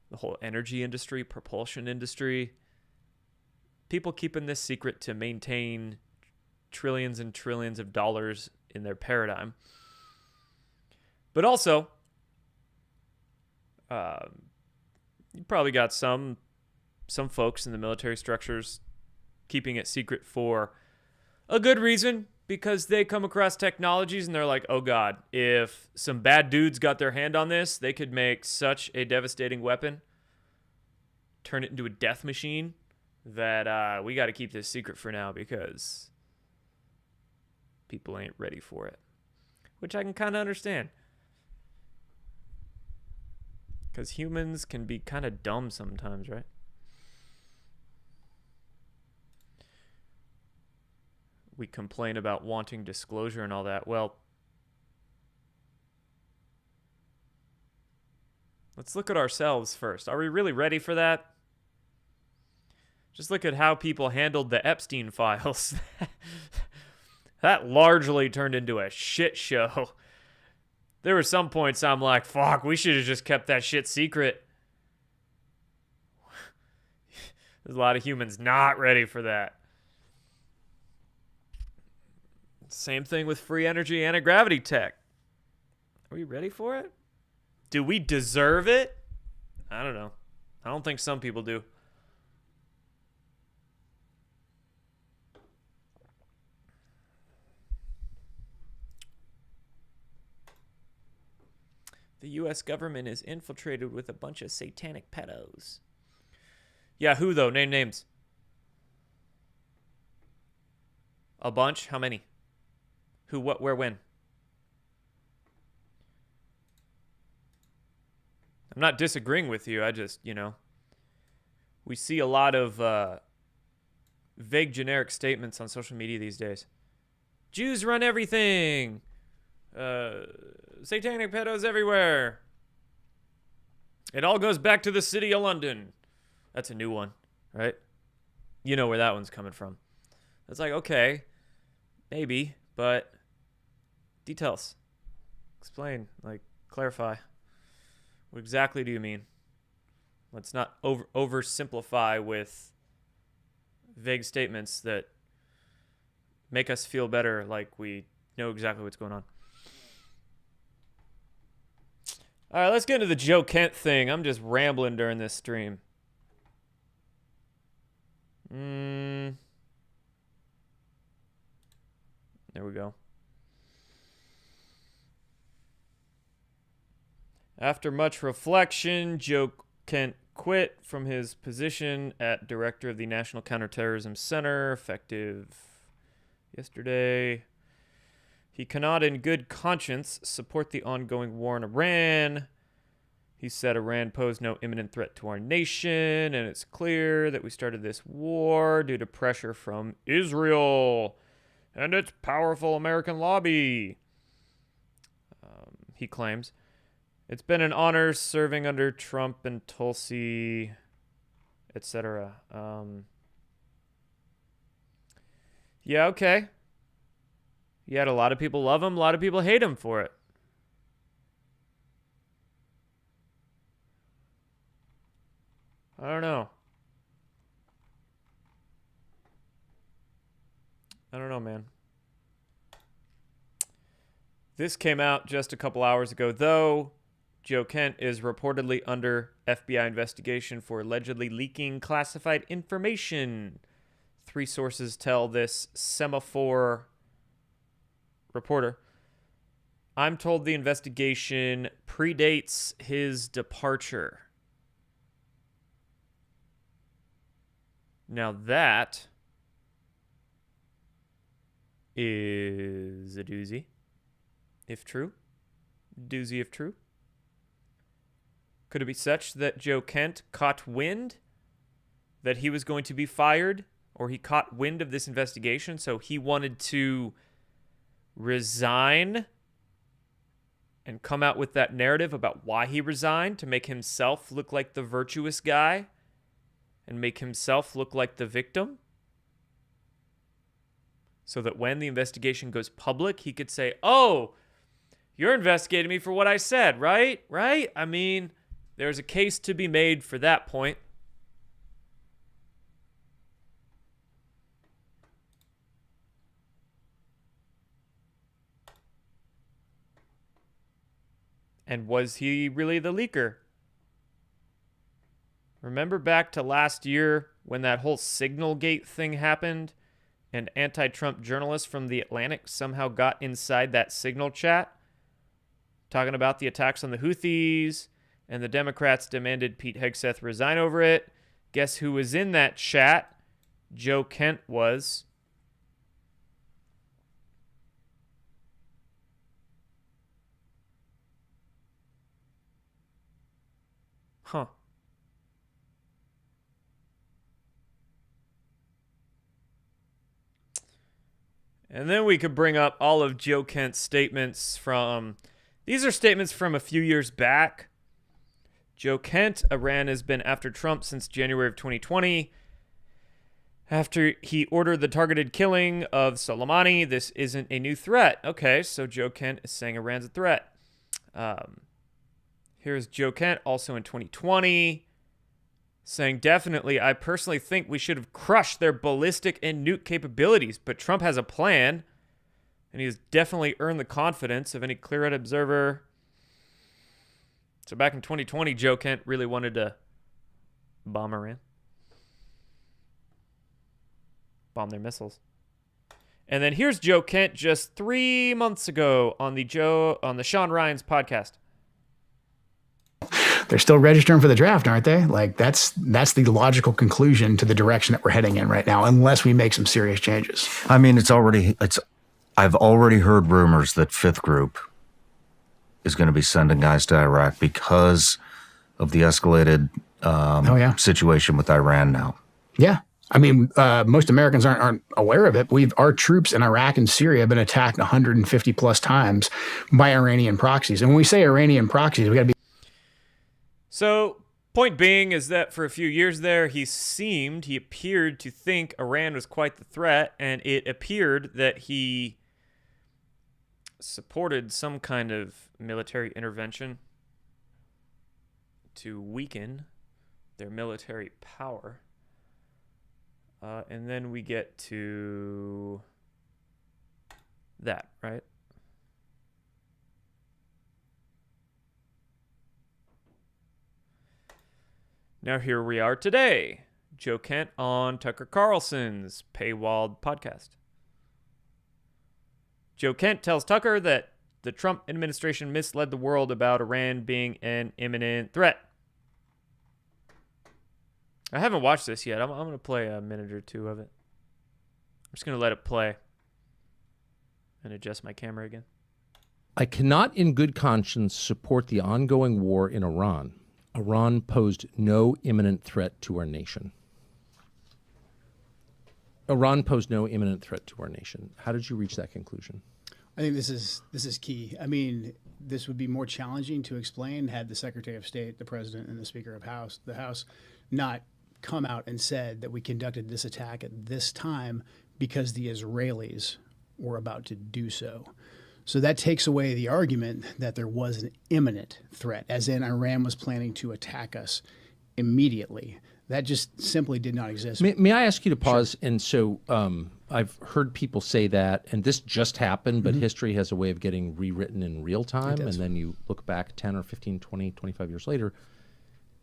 The whole energy industry, propulsion industry, people keeping this secret to maintain trillions and trillions of dollars in their paradigm. But also, you probably got some folks in the military structures keeping it secret for a good reason, because they come across technologies and they're like, oh God, if some bad dudes got their hand on this, they could make such a devastating weapon, turn it into a death machine, that we got to keep this secret for now because people ain't ready for it. Which I can kind of understand. Because humans can be kind of dumb sometimes, right? We complain about wanting disclosure and all that. Well, let's look at ourselves first. Are we really ready for that? Just look at how people handled the Epstein files. That largely turned into a shit show. There were some points I'm like, fuck, we should have just kept that shit secret. There's a lot of humans not ready for that. Same thing with free energy anti-gravity tech. Are we ready for it? Do we deserve it? I don't know. I don't think some people do. The U.S. government is infiltrated with a bunch of satanic pedos. Yeah, who though? Name names. A bunch? How many? Who, what, where, when? I'm not disagreeing with you. I just, we see a lot of vague, generic statements on social media these days. Jews run everything. Satanic pedos everywhere. It all goes back to the city of London. That's a new one, right? You know where that one's coming from. It's like, okay, maybe, but details. Explain, clarify. What exactly do you mean? Let's not oversimplify with vague statements that make us feel better like we know exactly what's going on. All right, let's get into the Joe Kent thing. I'm just rambling during this stream. There we go. After much reflection, Joe Kent quit from his position at director of the National Counterterrorism Center, effective yesterday. He cannot in good conscience support the ongoing war in Iran. He said Iran posed no imminent threat to our nation, and it's clear that we started this war due to pressure from Israel and its powerful American lobby. He claims. It's been an honor serving under Trump and Tulsi, etc. Yeah, okay. Yet a lot of people love him, a lot of people hate him for it. I don't know. I don't know, man. This came out just a couple hours ago, though. Joe Kent is reportedly under FBI investigation for allegedly leaking classified information. 3 sources tell this Semaphore reporter. I'm told the investigation predates his departure. Now that is a doozy, if true. Doozy if true. Could it be such that Joe Kent caught wind that he was going to be fired, or he caught wind of this investigation, so he wanted to resign and come out with that narrative about why he resigned, to make himself look like the virtuous guy and make himself look like the victim, so that when the investigation goes public, he could say, oh, you're investigating me for what I said, right? Right? I mean, there's a case to be made for that point. And was he really the leaker? Remember back to last year when that whole Signalgate thing happened and anti-Trump journalists from The Atlantic somehow got inside that Signal chat talking about the attacks on the Houthis, and the Democrats demanded Pete Hegseth resign over it. Guess who was in that chat? Joe Kent was. Huh. And then we could bring up all of Joe Kent's statements from... These are statements from a few years back. Joe Kent, Iran has been after Trump since January of 2020. After he ordered the targeted killing of Soleimani, this isn't a new threat. Okay, so Joe Kent is saying Iran's a threat. Here's Joe Kent, also in 2020, saying, definitely, I personally think we should have crushed their ballistic and nuke capabilities, but Trump has a plan, and he has definitely earned the confidence of any clear-eyed observer. So back in 2020, Joe Kent really wanted to bomb Iran. Bomb their missiles. And then here's Joe Kent just 3 months ago on the Sean Ryan's podcast. they're still registering for the draft, aren't they? Like that's the logical conclusion to the direction that we're heading in right now, unless we make some serious changes. I mean, I've already heard rumors that Fifth Group is going to be sending guys to Iraq because of the escalated situation with Iran now. Yeah. I mean, most Americans aren't aware of it. Our troops in Iraq and Syria have been attacked 150 plus times by Iranian proxies. And when we say Iranian proxies, we got to be. So, point being is that for a few years there, he appeared to think Iran was quite the threat, and it appeared that he supported some kind of military intervention to weaken their military power. And then we get to that, right? Now here we are today. Joe Kent on Tucker Carlson's paywalled podcast. Joe Kent tells Tucker that the Trump administration misled the world about Iran being an imminent threat. I haven't watched this yet. I'm going to play a minute or two of it. I'm just going to let it play and adjust my camera again. I cannot in good conscience support the ongoing war in Iran. Iran posed no imminent threat to our nation. Iran posed no imminent threat to our nation. How did you reach that conclusion? I think this is key. I mean, this would be more challenging to explain had the Secretary of State, the President, and the Speaker of the House not come out and said that we conducted this attack at this time because the Israelis were about to do so. So that takes away the argument that there was an imminent threat, as in Iran was planning to attack us immediately. That just simply did not exist. May I ask you to pause? Sure. And so I've heard people say that, and this just happened, but history has a way of getting rewritten in real time, and then you look back 10 or 15, 20, 25 years later,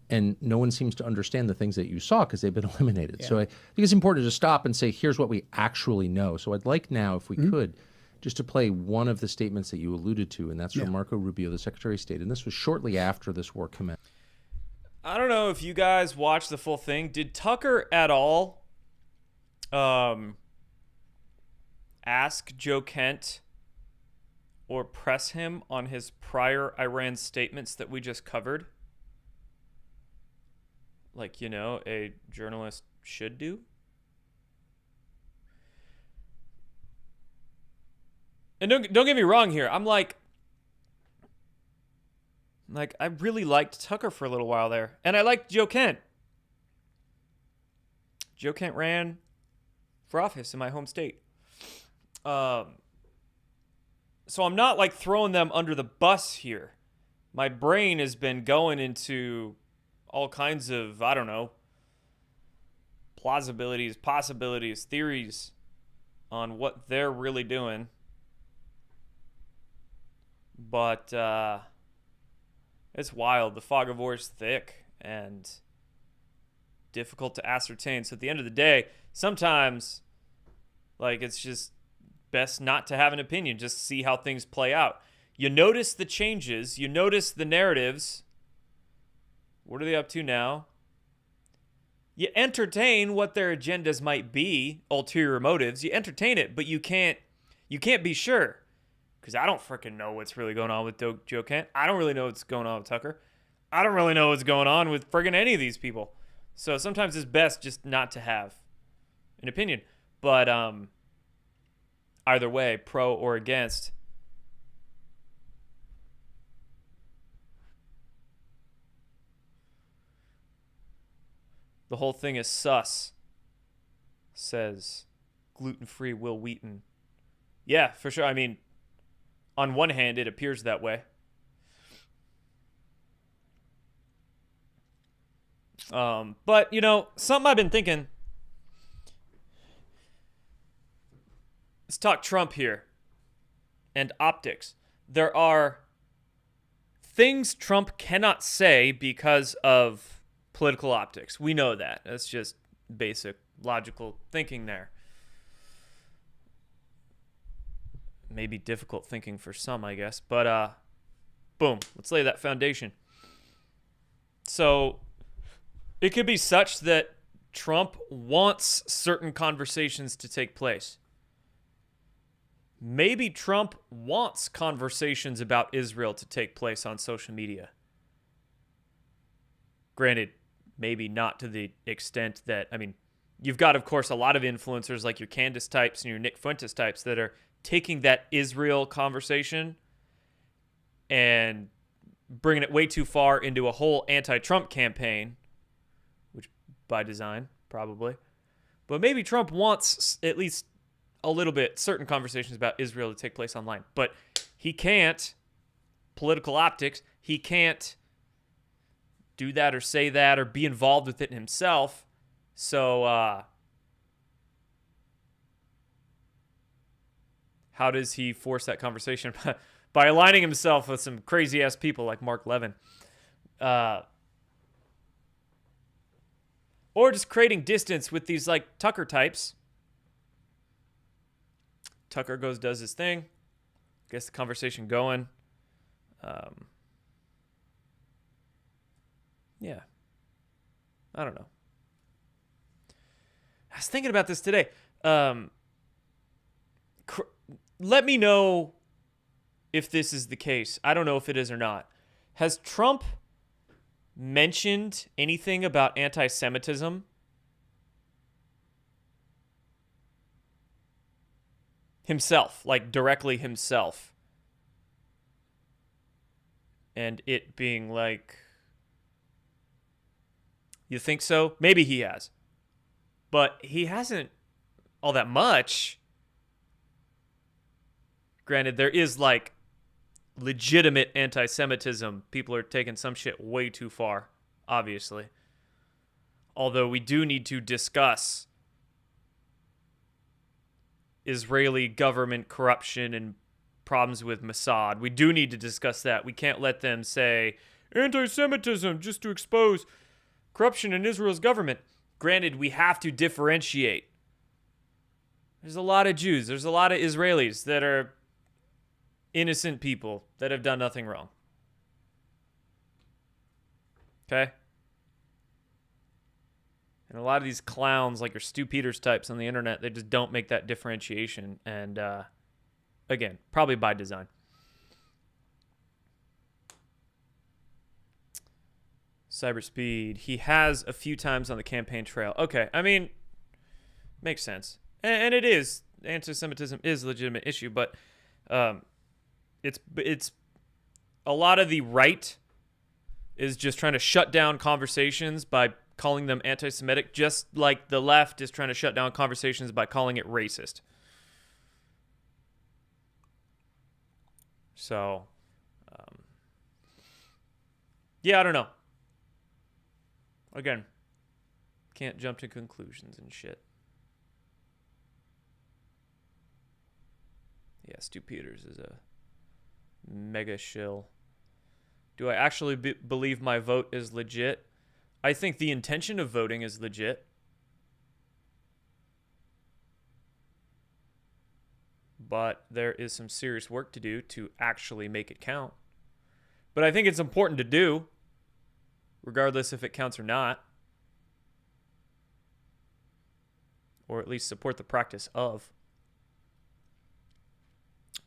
and no one seems to understand the things that you saw because they've been eliminated. Yeah. So I think it's important to stop and say, here's what we actually know. So I'd like now, if we could, just to play one of the statements that you alluded to, and that's from Marco Rubio, the Secretary of State. And this was shortly after this war commenced. I don't know if you guys watched the full thing. Did Tucker at all ask Joe Kent or press him on his prior Iran statements that we just covered? Like, you know, a journalist should do? And don't get me wrong here. I'm like, I really liked Tucker for a little while there. And I liked Joe Kent. Joe Kent ran for office in my home state. So I'm not like throwing them under the bus here. My brain has been going into all kinds of, I don't know, plausibilities, possibilities, theories on what they're really doing. But it's wild. The fog of war is thick and difficult to ascertain. So at the end of the day, sometimes like it's just best not to have an opinion. Just see how things play out. You notice the changes. You notice the narratives. What are they up to now? You entertain what their agendas might be, ulterior motives. You entertain it, but you can't be sure. Because I don't freaking know what's really going on with Joe Kent. I don't really know what's going on with Tucker. I don't really know what's going on with friggin' any of these people. So sometimes it's best just not to have an opinion. But either way, pro or against, the whole thing is sus, says gluten-free Will Wheaton. Yeah, for sure. I mean, on one hand, it appears that way. But, you know, something I've been thinking. Let's talk Trump here and optics. There are things Trump cannot say because of political optics. We know that. That's just basic logical thinking there. Maybe difficult thinking for some, I guess. But, boom. Let's lay that foundation. So it could be such that Trump wants certain conversations to take place. Maybe Trump wants conversations about Israel to take place on social media. Granted, maybe not to the extent that, I mean, you've got, of course, a lot of influencers like your Candace types and your Nick Fuentes types that are taking that Israel conversation and bringing it way too far into a whole anti-Trump campaign, which by design, probably. But maybe Trump wants at least a little bit certain conversations about Israel to take place online. But he can't, political optics, he can't do that or say that or be involved with it himself. So how does he force that conversation? By aligning himself with some crazy ass people like Mark Levin. Or just creating distance with these like Tucker types. Tucker does his thing, gets the conversation going. Yeah. I don't know. I was thinking about this today. Let me know if this is the case. I don't know if it is or not. Has Trump mentioned anything about anti-Semitism? Himself, like directly himself. And it being like, you think so? Maybe he has. But he hasn't all that much. Granted, there is like legitimate anti-Semitism. People are taking some shit way too far, obviously. Although we do need to discuss Israeli government corruption and problems with Mossad. We do need to discuss that. We can't let them say anti-Semitism just to expose corruption in Israel's government. Granted, we have to differentiate. There's a lot of Jews. There's a lot of Israelis that are innocent people that have done nothing wrong. Okay? And a lot of these clowns, like your Stu Peters types on the internet, they just don't make that differentiation. And again, probably by design. Cyberspeed. He has a few times on the campaign trail. Okay, I mean, makes sense. And it is. Anti-Semitism is a legitimate issue, but it's a lot of the right is just trying to shut down conversations by calling them anti-Semitic, just like the left is trying to shut down conversations by calling it racist. So, yeah, I don't know. Again, can't jump to conclusions and shit. Yeah, Stu Peters is a mega shill. Do I actually believe my vote is legit? I think the intention of voting is legit. But there is some serious work to do to actually make it count. But I think it's important to do, regardless if it counts or not. Or at least support the practice of.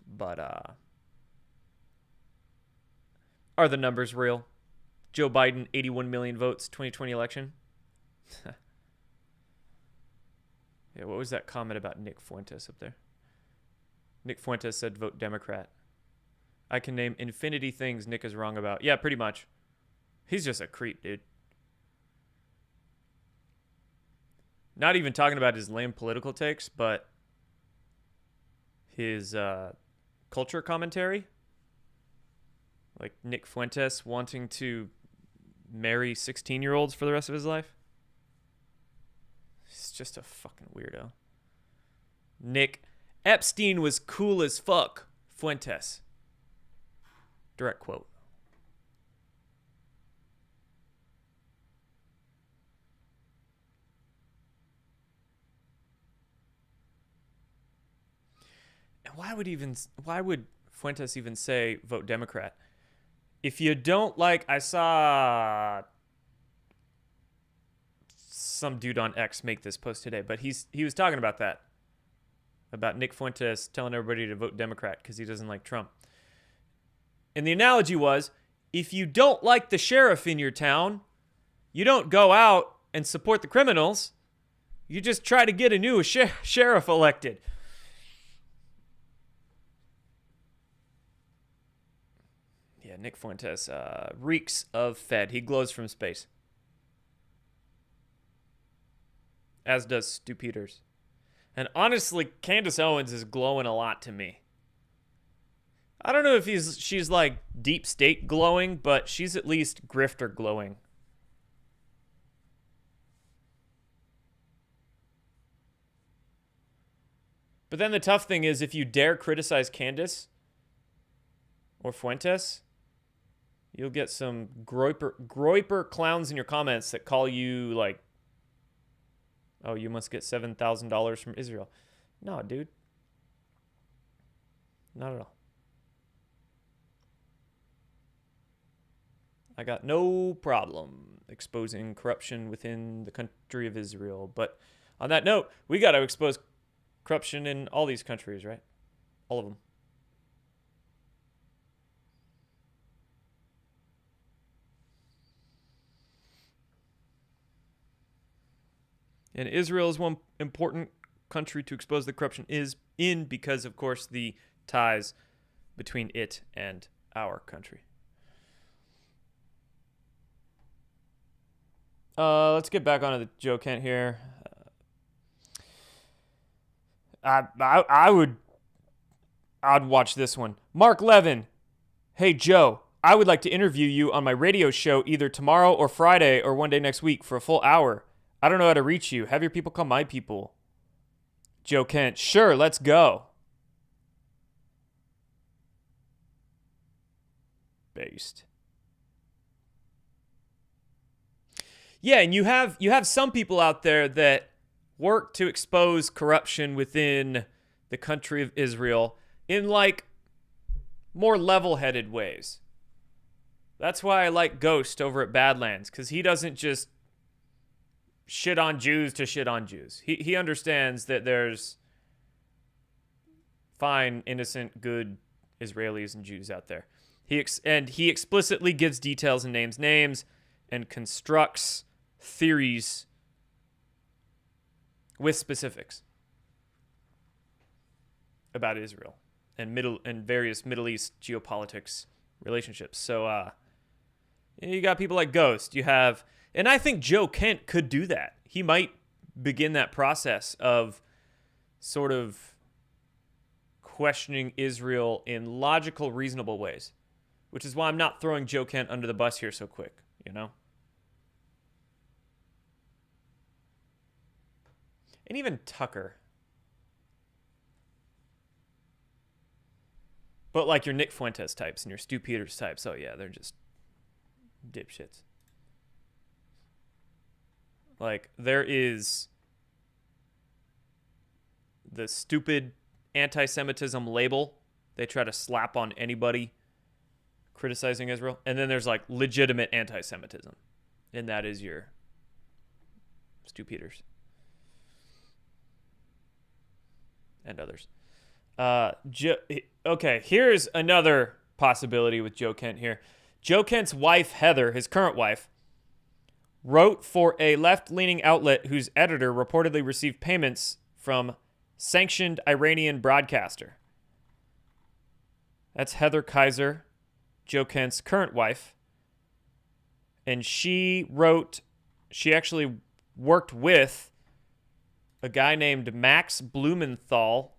But, are the numbers real? Joe Biden, 81 million votes, 2020 election. Yeah, what was that comment about Nick Fuentes up there? Nick Fuentes said vote Democrat. I can name infinity things Nick is wrong about. Yeah, pretty much. He's just a creep, dude. Not even talking about his lame political takes, but his culture commentary. Like Nick Fuentes wanting to marry 16-year-olds for the rest of his life. He's just a fucking weirdo. Nick Epstein was cool as fuck, Fuentes. Direct quote. And why would Fuentes even say vote Democrat? If you don't like, I saw some dude on X make this post today, but he was talking about that. About Nick Fuentes telling everybody to vote Democrat because he doesn't like Trump. And the analogy was, if you don't like the sheriff in your town, you don't go out and support the criminals. You just try to get a new sheriff elected. Yeah, Nick Fuentes reeks of Fed. He glows from space. As does Stu Peters. And honestly, Candace Owens is glowing a lot to me. I don't know if she's like deep state glowing, but she's at least grifter glowing. But then the tough thing is, if you dare criticize Candace or Fuentes, you'll get some groiper clowns in your comments that call you like, oh, you must get $7,000 from Israel. No, dude. Not at all. I got no problem exposing corruption within the country of Israel. But on that note, we got to expose corruption in all these countries, right? All of them. And Israel is one important country to expose the corruption is in because, of course, the ties between it and our country. Let's get back onto the Joe Kent here. I'd watch this one. Mark Levin. Hey, Joe, I would like to interview you on my radio show either tomorrow or Friday or one day next week for a full hour. I don't know how to reach you. Have your people call my people. Joe Kent. Sure, let's go. Based. Yeah, and you have some people out there that work to expose corruption within the country of Israel in like more level-headed ways. That's why I like Ghost over at Badlands, because he doesn't just shit on Jews to shit on Jews. He understands that there's fine, innocent, good Israelis and Jews out there. He explicitly gives details and names and constructs theories with specifics about Israel and various Middle East geopolitics relationships. So you got people like Ghost. You have, and I think Joe Kent could do that. He might begin that process of sort of questioning Israel in logical, reasonable ways, which is why I'm not throwing Joe Kent under the bus here so quick, you know? And even Tucker. But like your Nick Fuentes types and your Stu Peters types, oh yeah, they're just dipshits. Like, there is the stupid anti-Semitism label they try to slap on anybody criticizing Israel. And then there's like legitimate anti-Semitism. And that is your Stu Peters. And others. Okay, here's another possibility with Joe Kent here. Joe Kent's wife, Heather, his current wife, wrote for a left-leaning outlet whose editor reportedly received payments from sanctioned Iranian broadcaster. That's Heather Kaiser, Joe Kent's current wife. And she actually worked with a guy named Max Blumenthal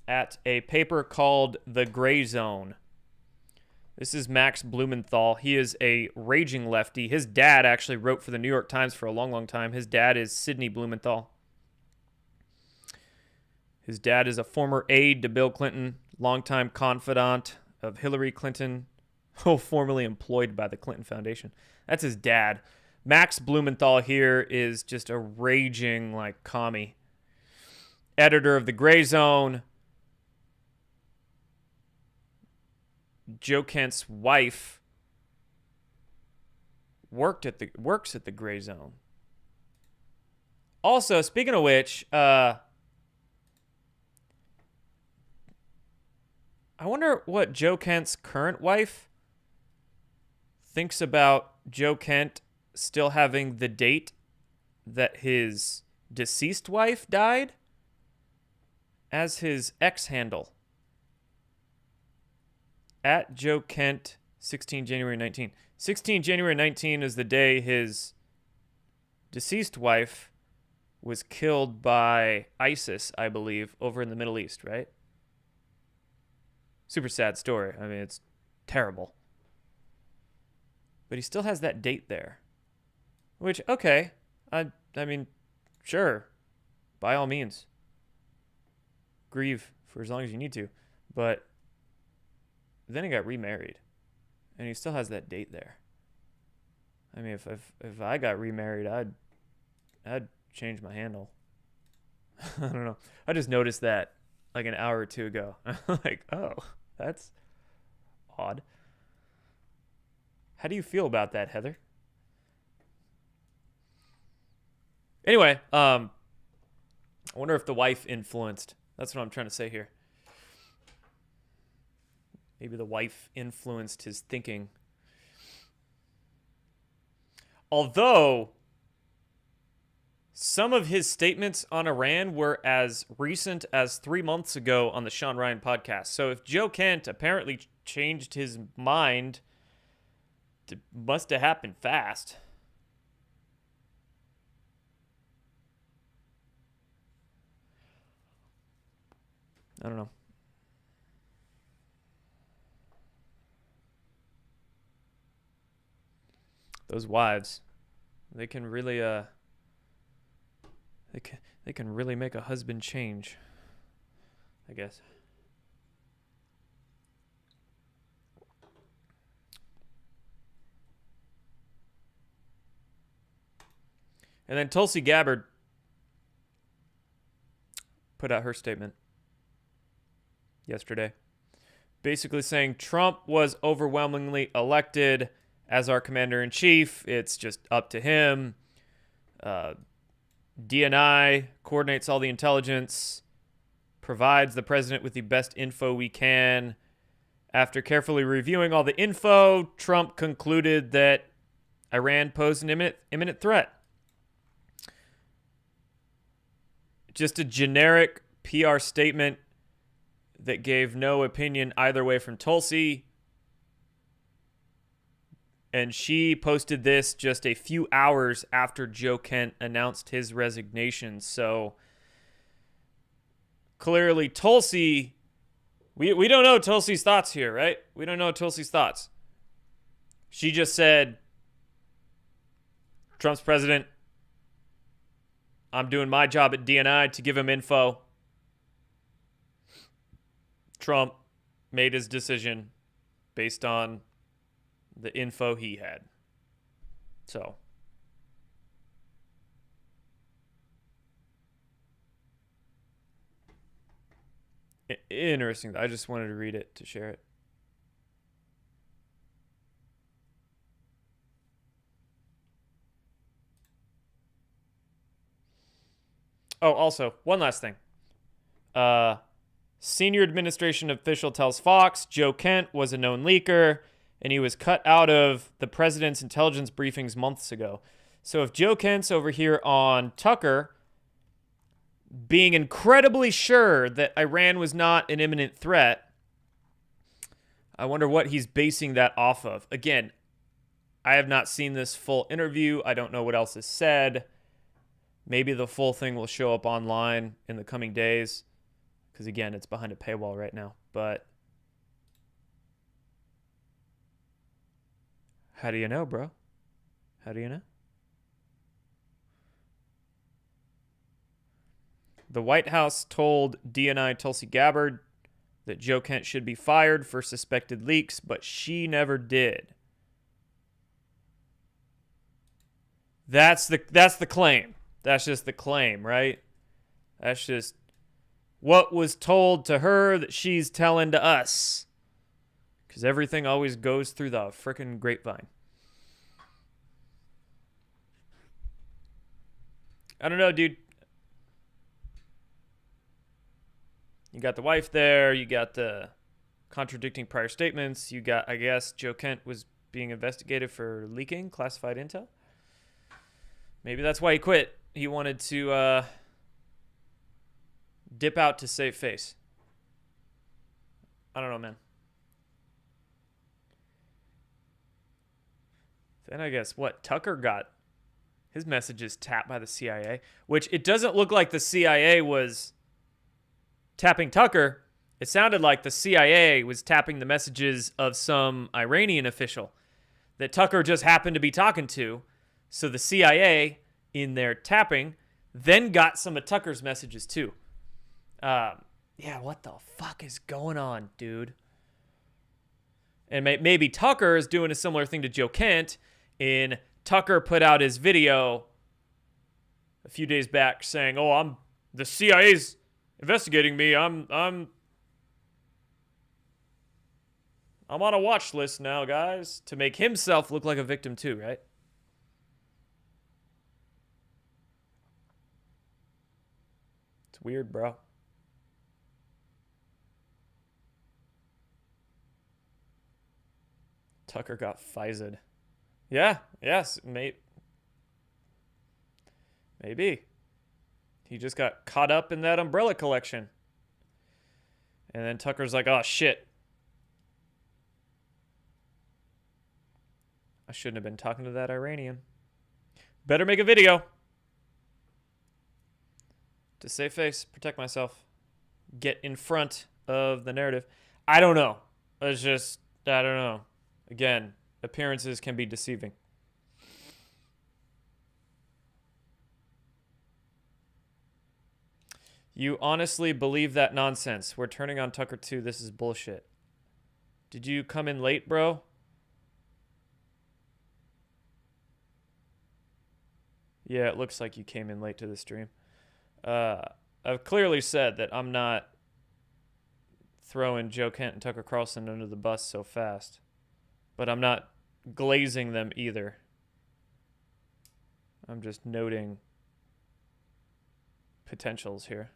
at a paper called The Gray Zone. This is Max Blumenthal. He is a raging lefty. His dad actually wrote for the New York Times for a long, long time. His dad is Sidney Blumenthal. His dad is a former aide to Bill Clinton, longtime confidant of Hillary Clinton, formerly employed by the Clinton Foundation. That's his dad. Max Blumenthal here is just a raging, like, commie. Editor of The Gray Zone. Joe Kent's wife works at the Gray Zone. Also, speaking of which, I wonder what Joe Kent's current wife thinks about Joe Kent still having the date that his deceased wife died as his X handle. At Joe Kent, 16 January 19. 16 January 19 is the day his deceased wife was killed by ISIS, I believe, over in the Middle East, right? Super sad story. I mean, it's terrible. But he still has that date there. Which, okay, I mean, sure, by all means. Grieve for as long as you need to. But then he got remarried. And he still has that date there. I mean, if I got remarried, I'd change my handle. I don't know. I just noticed that like an hour or two ago. Like, oh, that's odd. How do you feel about that, Heather? Anyway, I wonder if the wife influenced. That's what I'm trying to say here. Maybe the wife influenced his thinking. Although some of his statements on Iran were as recent as 3 months ago on the Sean Ryan podcast. So if Joe Kent apparently changed his mind, it must have happened fast. I don't know. Those wives, they can really they can really make a husband change, I guess. And then Tulsi Gabbard put out her statement yesterday, basically saying Trump was overwhelmingly elected as our commander-in-chief. It's just up to him. DNI coordinates all the intelligence, provides the president with the best info we can. After carefully reviewing all the info, Trump concluded that Iran posed an imminent threat. Just a generic PR statement that gave no opinion either way from Tulsi. And she posted this just a few hours after Joe Kent announced his resignation. So clearly Tulsi, we don't know Tulsi's thoughts here, right? We don't know Tulsi's thoughts. She just said, Trump's president, I'm doing my job at DNI to give him info. Trump made his decision based on the info he had. So, interesting. I just wanted to read it to share it. Oh, also, one last thing. Senior administration official tells Fox Joe Kent was a known leaker, and he was cut out of the president's intelligence briefings months ago. So if Joe Kent's over here on Tucker being incredibly sure that Iran was not an imminent threat, I wonder what he's basing that off of. Again, I have not seen this full interview. I don't know what else is said. Maybe the full thing will show up online in the coming days, because again, it's behind a paywall right now. But how do you know, bro? How do you know? The White House told DNI Tulsi Gabbard that Joe Kent should be fired for suspected leaks, but she never did. That's the claim. That's just the claim, right? That's just what was told to her that she's telling to us. Because everything always goes through the frickin' grapevine. I don't know, dude. You got the wife there. You got the contradicting prior statements. You got, I guess, Joe Kent was being investigated for leaking classified intel. Maybe that's why he quit. He wanted to dip out to save face. I don't know, man. Then I guess what? Tucker got his messages tapped by the CIA, which it doesn't look like the CIA was tapping Tucker. It sounded like the CIA was tapping the messages of some Iranian official that Tucker just happened to be talking to. So the CIA, in their tapping, then got some of Tucker's messages too. Yeah, what the fuck is going on, dude? And maybe Tucker is doing a similar thing to Joe Kent. In Tucker put out his video a few days back saying, "Oh, the CIA's investigating me. I'm on a watch list now, guys," to make himself look like a victim too, right? It's weird, bro. Tucker got Pfized. Yeah, yes, maybe. He just got caught up in that umbrella collection. And then Tucker's like, "Oh, shit. I shouldn't have been talking to that Iranian. Better make a video to save face, protect myself, get in front of the narrative." I don't know. I don't know. Again, appearances can be deceiving. You honestly believe that nonsense? We're turning on Tucker too. This is bullshit. Did you come in late, bro? Yeah, it looks like you came in late to the stream. I've clearly said that I'm not throwing Joe Kent and Tucker Carlson under the bus so fast. But I'm not glazing them either. I'm just noting potentials here.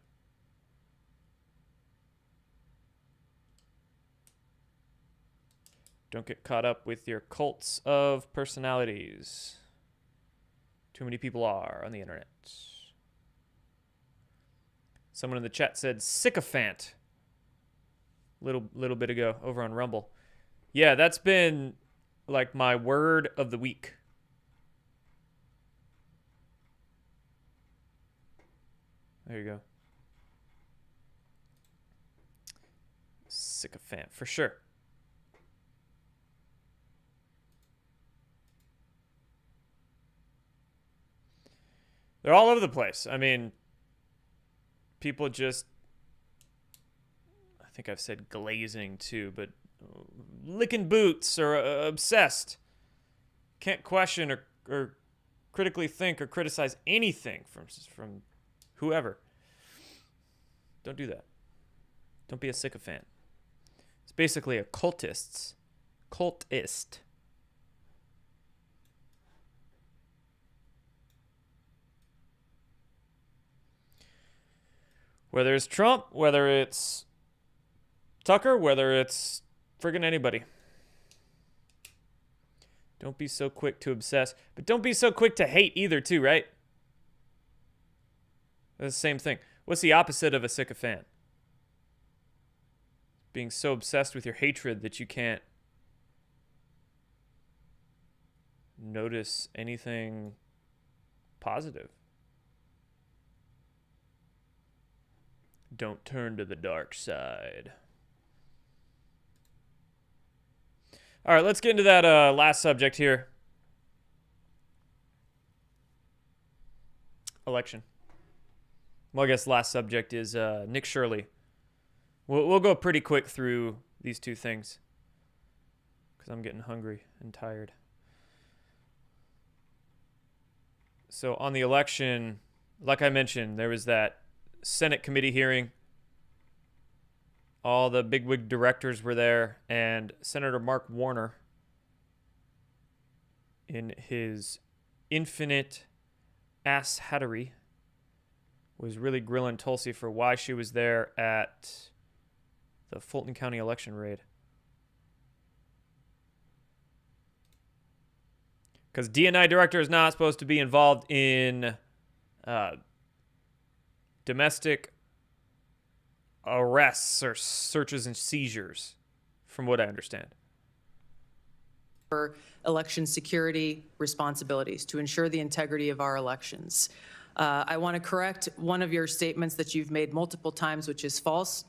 Don't get caught up with your cults of personalities. Too many people are on the internet. Someone in the chat said sycophant. Little bit ago over on Rumble. Yeah, that's been like my word of the week. There you go. Sycophant, for sure. They're all over the place. I mean, people just, I think I've said glazing too, but licking boots or obsessed. Can't question or critically think or criticize anything from whoever. Don't do that. Don't be a sycophant. It's basically a cultist. Whether it's Trump, whether it's Tucker, whether it's friggin' anybody. Don't be so quick to obsess, but don't be so quick to hate either, too, right? That's the same thing. What's the opposite of a sycophant? Being so obsessed with your hatred that you can't notice anything positive. Don't turn to the dark side. All right, let's get into that last subject here. Election. Well, I guess last subject is Nick Shirley. We'll go pretty quick through these two things because I'm getting hungry and tired. So on the election, like I mentioned, there was that Senate committee hearing. All the bigwig directors were there, and Senator Mark Warner, in his infinite ass-hattery, was really grilling Tulsi for why she was there at the Fulton County election raid. Because DNI director is not supposed to be involved in domestic arrests or searches and seizures, from what I understand. For election security responsibilities to ensure the integrity of our elections. I want to correct one of your statements that you've made multiple times, which is false.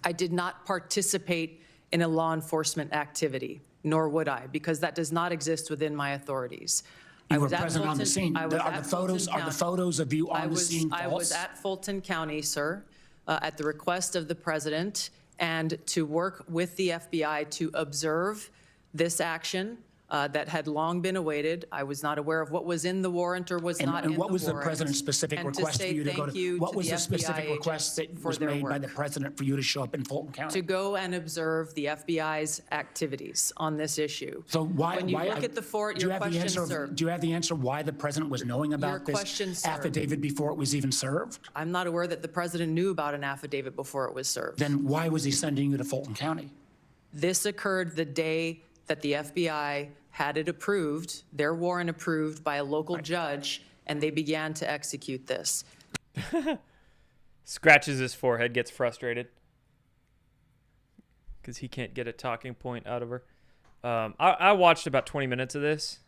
I did not participate in a law enforcement activity, nor would I, because that does not exist within my authorities. You were present on the scene. Are the photos of you on the scene false? I was at Fulton County, sir, at the request of the president, and to work with the FBI to observe this action that had long been awaited. I was not aware of what was in the warrant or was not in the warrant. And what was the president's specific request for you to go to? What was the specific request that was made by the president for you to show up in Fulton County? To go and observe the FBI's activities on this issue. So why? When you look at the fort, your question, sir. Do you have the answer why the president was knowing about this affidavit before it was even served? I'm not aware that the president knew about an affidavit before it was served. Then why was he sending you to Fulton County? This occurred the day that the FBI had it approved, their warrant approved by a local judge, and they began to execute this. Scratches his forehead, gets frustrated because he can't get a talking point out of her. I watched about 20 minutes of this.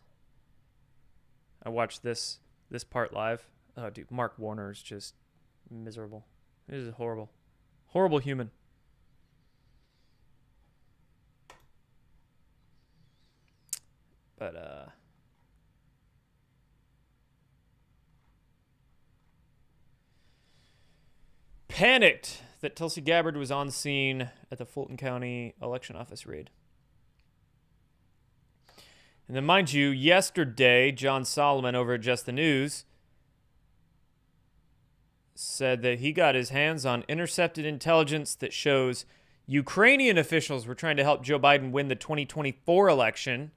I watched this part live. Oh, dude, Mark Warner is just miserable. This is horrible. Horrible human. But, panicked that Tulsi Gabbard was on scene at the Fulton County election office raid. And then, mind you, yesterday, John Solomon over at Just the News said that he got his hands on intercepted intelligence that shows Ukrainian officials were trying to help Joe Biden win the 2024 election.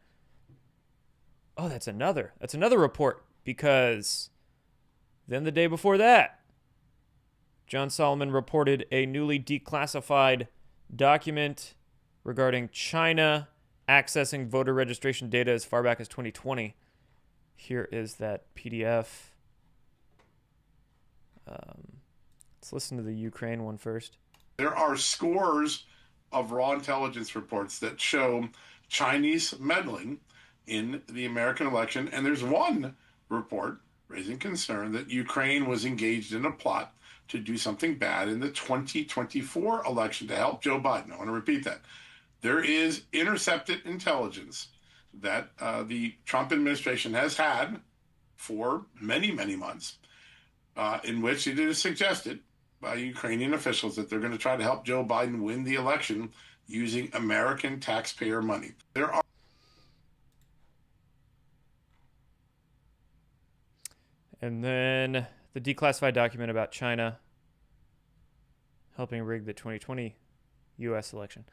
Oh, that's another report, because then the day before that, John Solomon reported a newly declassified document regarding China accessing voter registration data as far back as 2020. Here is that PDF. Let's listen to the Ukraine one first. There are scores of raw intelligence reports that show Chinese meddling in the American election, and there's one report raising concern that Ukraine was engaged in a plot to do something bad in the 2024 election to help Joe Biden. I want to repeat that. There is intercepted intelligence that the Trump administration has had for many, many months, in which it is suggested by Ukrainian officials that they're going to try to help Joe Biden win the election using American taxpayer money. There are And then the declassified document about China helping rig the 2020 U.S. election.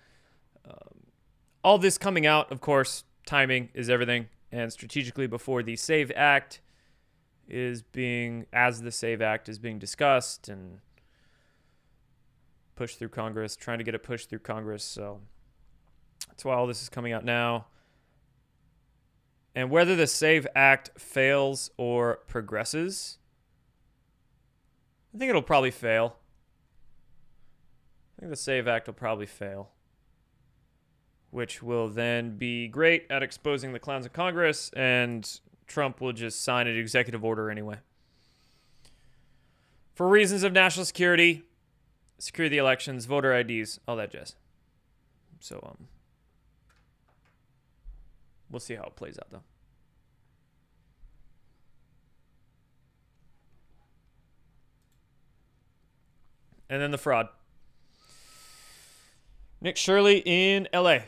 All this coming out, of course, timing is everything. And strategically before the SAVE Act is being discussed and pushed through Congress, trying to get it pushed through Congress. So that's why all this is coming out now. And whether the SAVE Act fails or progresses, I think it'll probably fail. I think the SAVE Act will probably fail, which will then be great at exposing the clowns of Congress, and Trump will just sign an executive order anyway. For reasons of national security, secure the elections, voter IDs, all that jazz. So, we'll see how it plays out, though. And then the fraud. Nick Shirley in LA.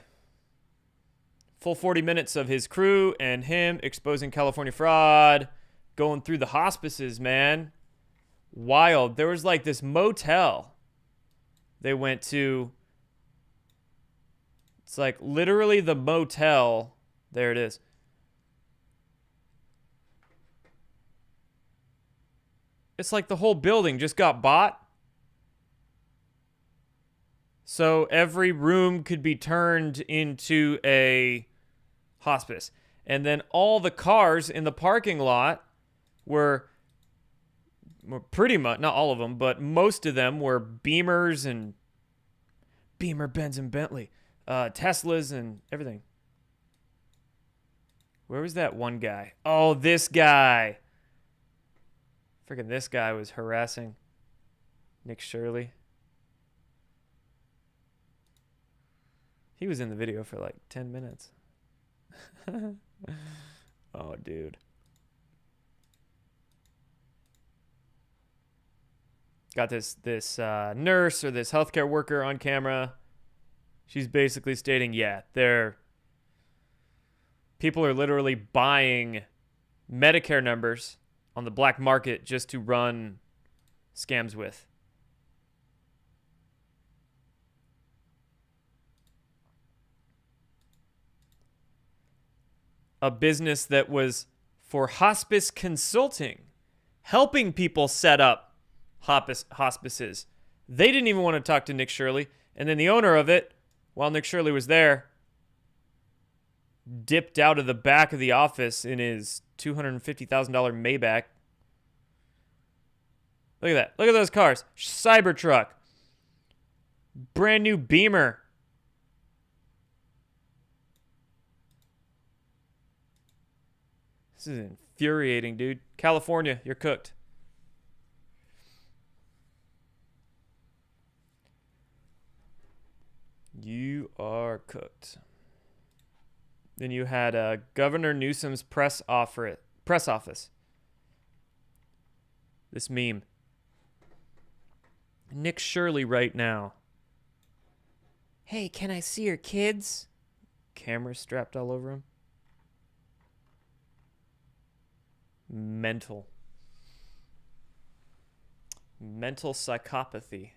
Full 40 minutes of his crew and him exposing California fraud, going through the hospices, man. Wild. There was like this motel they went to. It's like literally the motel. There it is. It's like the whole building just got bought. So every room could be turned into a hospice. And then all the cars in the parking lot were pretty much, not all of them, but most of them were Beamers and Benz and Bentley, Teslas and everything. Where was that one guy? Oh, this guy. Freaking this guy was harassing Nick Shirley. He was in the video for like 10 minutes. Oh, dude. Got this nurse or this healthcare worker on camera. She's basically stating, yeah, people are literally buying Medicare numbers on the black market just to run scams with. A business that was for hospice consulting, helping people set up hospices. They didn't even want to talk to Nick Shirley. And then the owner of it, while Nick Shirley was there, dipped out of the back of the office in his $250,000 Maybach. Look at that. Look at those cars. Cybertruck. Brand new Beamer. This is infuriating, dude. California, you're cooked. You are cooked. Then you had Governor Newsom's press office. This meme. Nick Shirley right now. Hey, can I see your kids? Cameras strapped all over him. Mental psychopathy.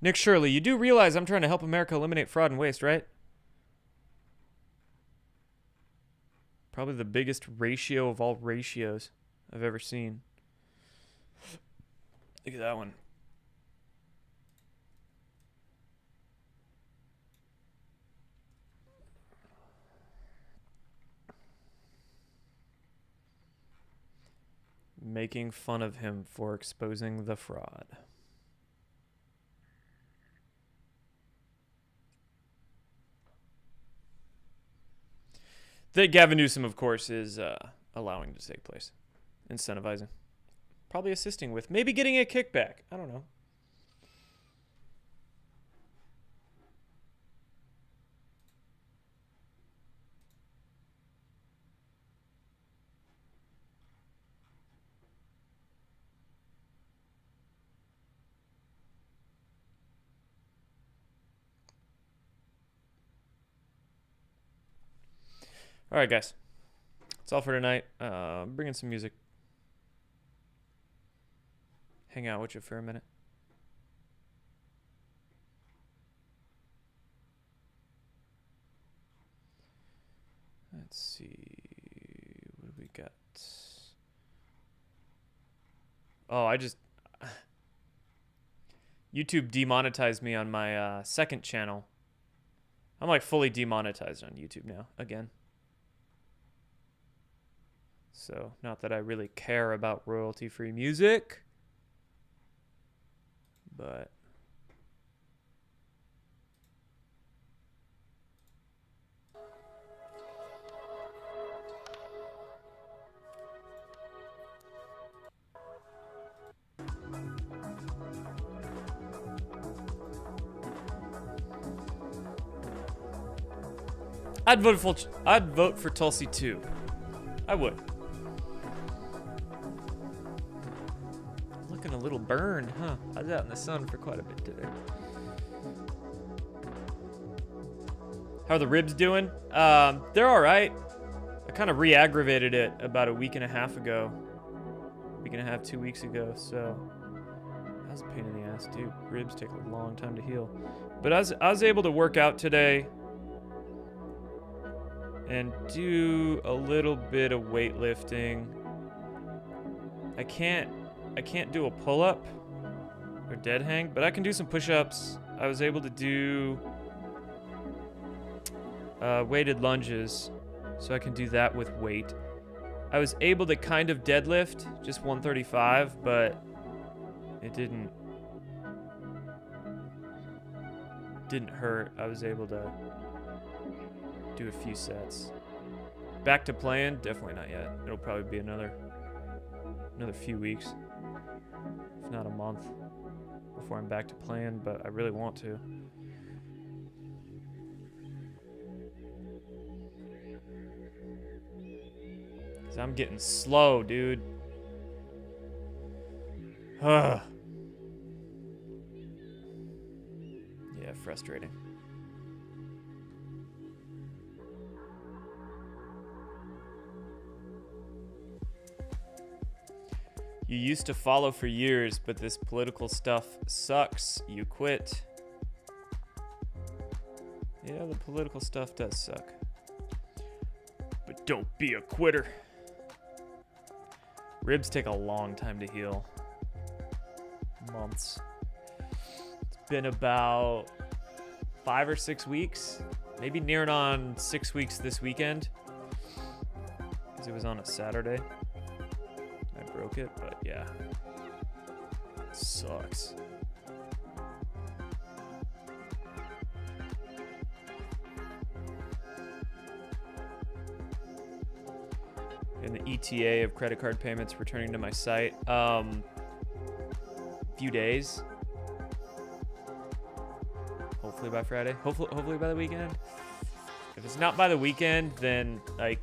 Nick Shirley, you do realize I'm trying to help America eliminate fraud and waste, right? Probably the biggest ratio of all ratios I've ever seen. Look at that one. Making fun of him for exposing the fraud. That Gavin Newsom, of course, is allowing to take place. Incentivizing. Probably assisting with. Maybe getting a kickback. I don't know. All right, guys. That's all for tonight. Bring in some music. Hang out with you for a minute. Let's see. What do we got? Oh, YouTube demonetized me on my second channel. I'm like fully demonetized on YouTube now, again. So, not that I really care about royalty-free music, but I'd vote for Tulsi too. I would. Looking a little burned, huh? I was out in the sun for quite a bit today. How are the ribs doing? They're all right. I kind of re-aggravated it about a week and a half ago. 2 weeks ago, so that was a pain in the ass, dude. Ribs take a long time to heal. But I was able to work out today. and do a little bit of weightlifting. I can't do a pull-up or dead hang, but I can do some push-ups. I was able to do weighted lunges, so I can do that with weight. I was able to kind of deadlift, just 135, but it didn't hurt. I was able to do a few sets. Back to playing? Definitely not yet. It'll probably be another few weeks, if not a month, before I'm back to playing, but I really want to. Cause I'm getting slow, dude. Yeah, frustrating. You used to follow for years, but this political stuff sucks. You quit. Yeah, the political stuff does suck. But don't be a quitter. Ribs take a long time to heal. Months. It's been about 5 or 6 weeks. Maybe nearing on 6 weeks this weekend. Because it was on a Saturday. I broke it, but yeah. It sucks. And the ETA of credit card payments returning to my site. Few days. Hopefully by Friday. Hopefully by the weekend. If it's not by the weekend, then like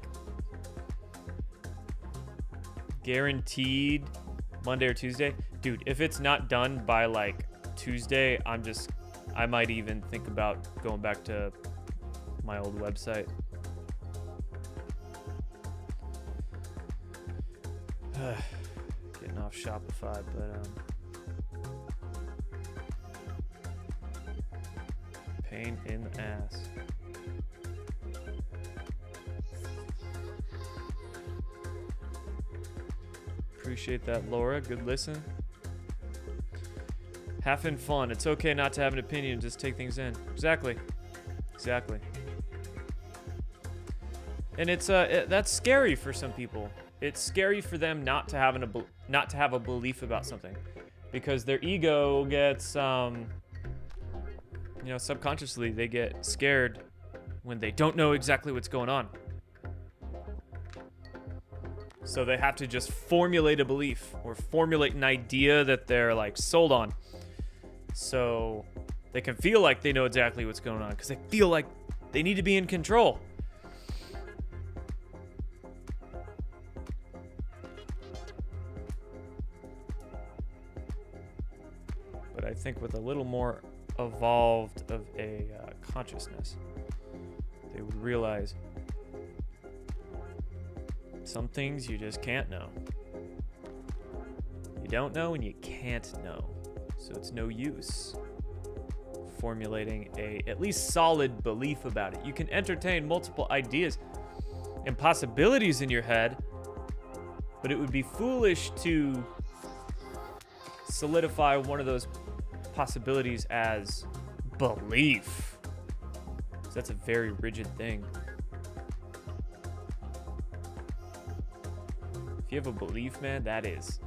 guaranteed Monday or Tuesday. Dude, if it's not done by like Tuesday, I might even think about going back to my old website. Getting off Shopify, but pain in the ass. Appreciate that, Laura. Good listen. Having fun. It's okay not to have an opinion. Just take things in. Exactly. And it's that's scary for some people. It's scary for them not to have a belief about something, because their ego gets subconsciously they get scared when they don't know exactly what's going on. So they have to just formulate a belief or formulate an idea that they're like sold on, so they can feel like they know exactly what's going on, because they feel like they need to be in control. But I think with a little more evolved of a consciousness, they would realize some things you just can't know. You don't know and you can't know. So it's no use formulating a at least solid belief about it. You can entertain multiple ideas and possibilities in your head, but it would be foolish to solidify one of those possibilities as belief. So that's a very rigid thing. If you have a belief, man, that is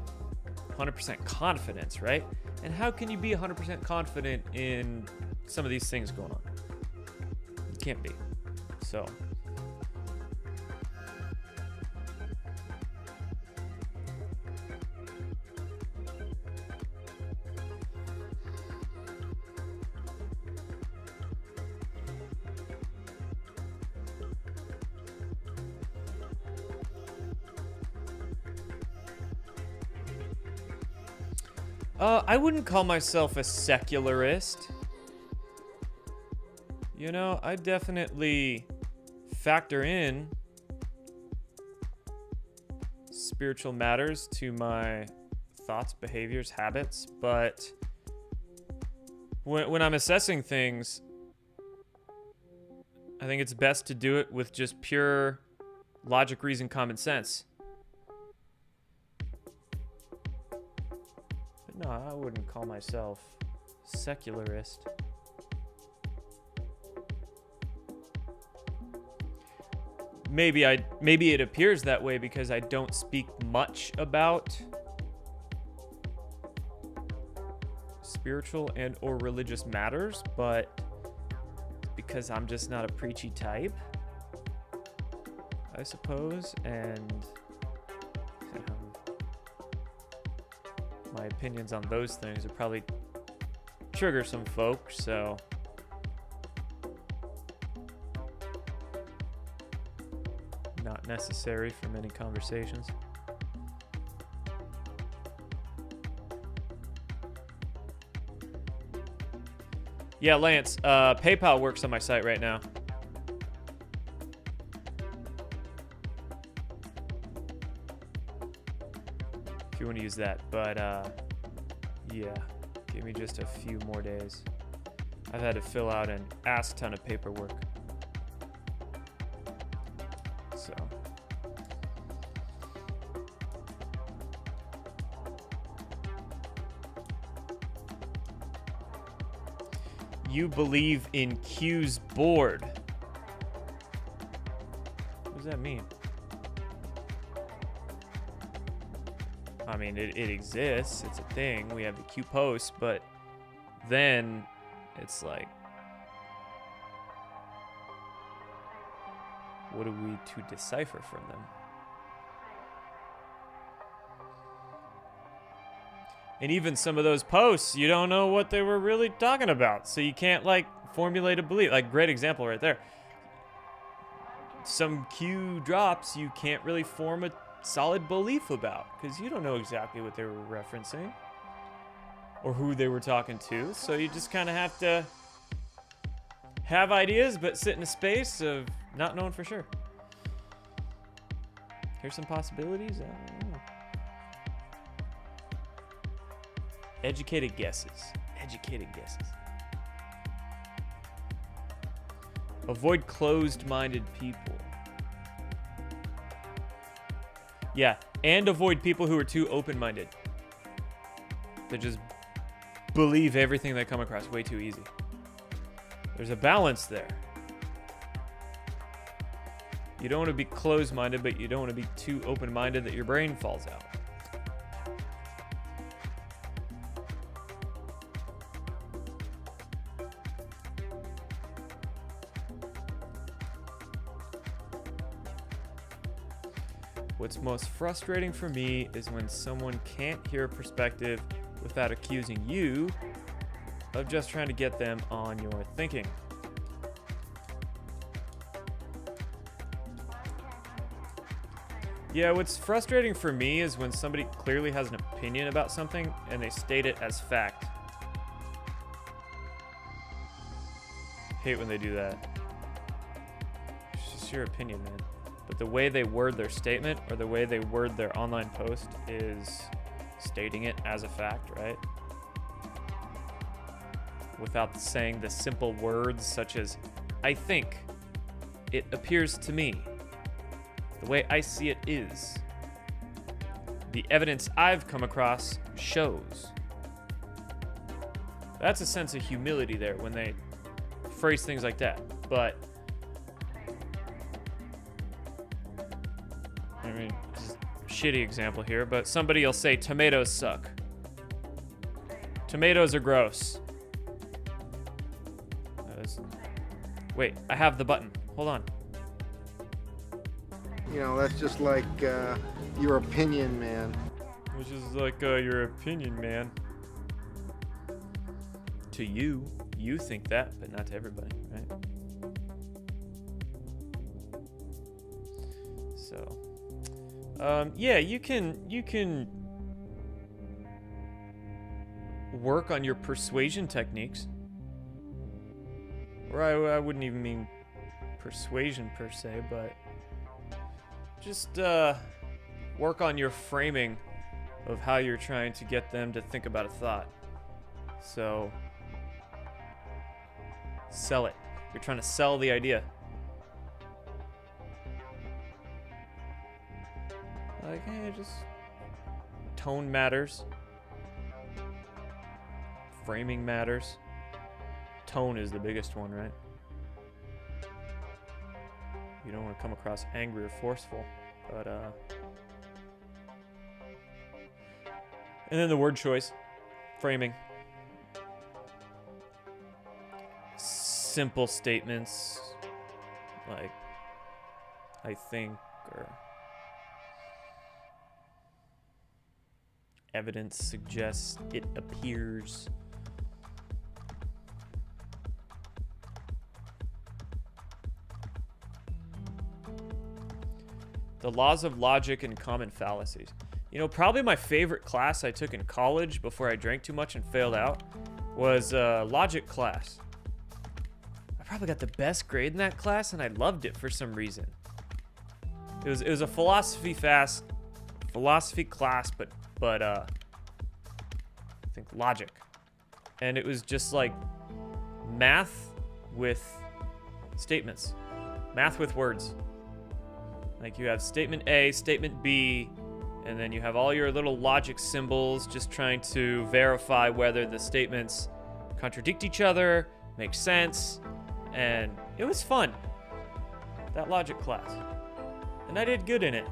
100% confidence, right? And how can you be 100% confident in some of these things going on? You can't be. So I wouldn't call myself a secularist. You know, I definitely factor in spiritual matters to my thoughts, behaviors, habits, but when I'm assessing things, I think it's best to do it with just pure logic, reason, common sense. But no, I wouldn't call myself secularist. Maybe it appears that way because I don't speak much about spiritual and or religious matters, but because I'm just not a preachy type, I suppose, and my opinions on those things would probably trigger some folks, so not necessary for many conversations. Yeah, Lance, PayPal works on my site right now. If you want to use that, but yeah, give me just a few more days. I've had to fill out an ass ton of paperwork. So you believe in Q's board. What does that mean? I mean, it exists. It's a thing. We have the Q post, but then it's like, what are we to decipher from them? And even some of those posts, you don't know what they were really talking about. So you can't, like, formulate a belief. Like, great example right there. Some Q drops you can't really form a solid belief about because you don't know exactly what they were referencing or who they were talking to. So you just kind of have to have ideas, but sit in a space of not knowing for sure. Here's some possibilities. I don't know. Educated guesses. Educated guesses. Avoid closed-minded people. Yeah, and avoid people who are too open-minded. They just believe everything they come across way too easy. There's a balance there. You don't want to be closed-minded, but you don't want to be too open-minded that your brain falls out. What's most frustrating for me is when someone can't hear a perspective without accusing you of just trying to get them on your thinking. Yeah, what's frustrating for me is when somebody clearly has an opinion about something and they state it as fact. Hate when they do that. It's just your opinion, man. But the way they word their statement or the way they word their online post is stating it as a fact, right? Without saying the simple words such as, I think, it appears to me, the way I see it is, the evidence I've come across shows. That's a sense of humility there when they phrase things like that. But I mean, just a shitty example here, but somebody will say tomatoes suck. Tomatoes are gross. Wait, I have the button. Hold on. You know, that's just like your opinion, man. Which is like your opinion, man. To you, you think that, but not to everybody, right? So, yeah, you can work on your persuasion techniques. Or I wouldn't even mean persuasion per se, but just work on your framing of how you're trying to get them to think about a thought. So, sell it. You're trying to sell the idea. like, hey, just tone matters. Framing matters. Tone is the biggest one, right? You don't want to come across angry or forceful, but and then the word choice, framing. Simple statements like I think or evidence suggests, it appears. The laws of logic and common fallacies. You know, probably my favorite class I took in college before I drank too much and failed out was logic class. I probably got the best grade in that class and I loved it for some reason. It was a philosophy class, but I think logic. And it was just like math with statements. Math with words. Like you have statement A, statement B, and then you have all your little logic symbols just trying to verify whether the statements contradict each other, make sense, and it was fun, that logic class. And I did good in it.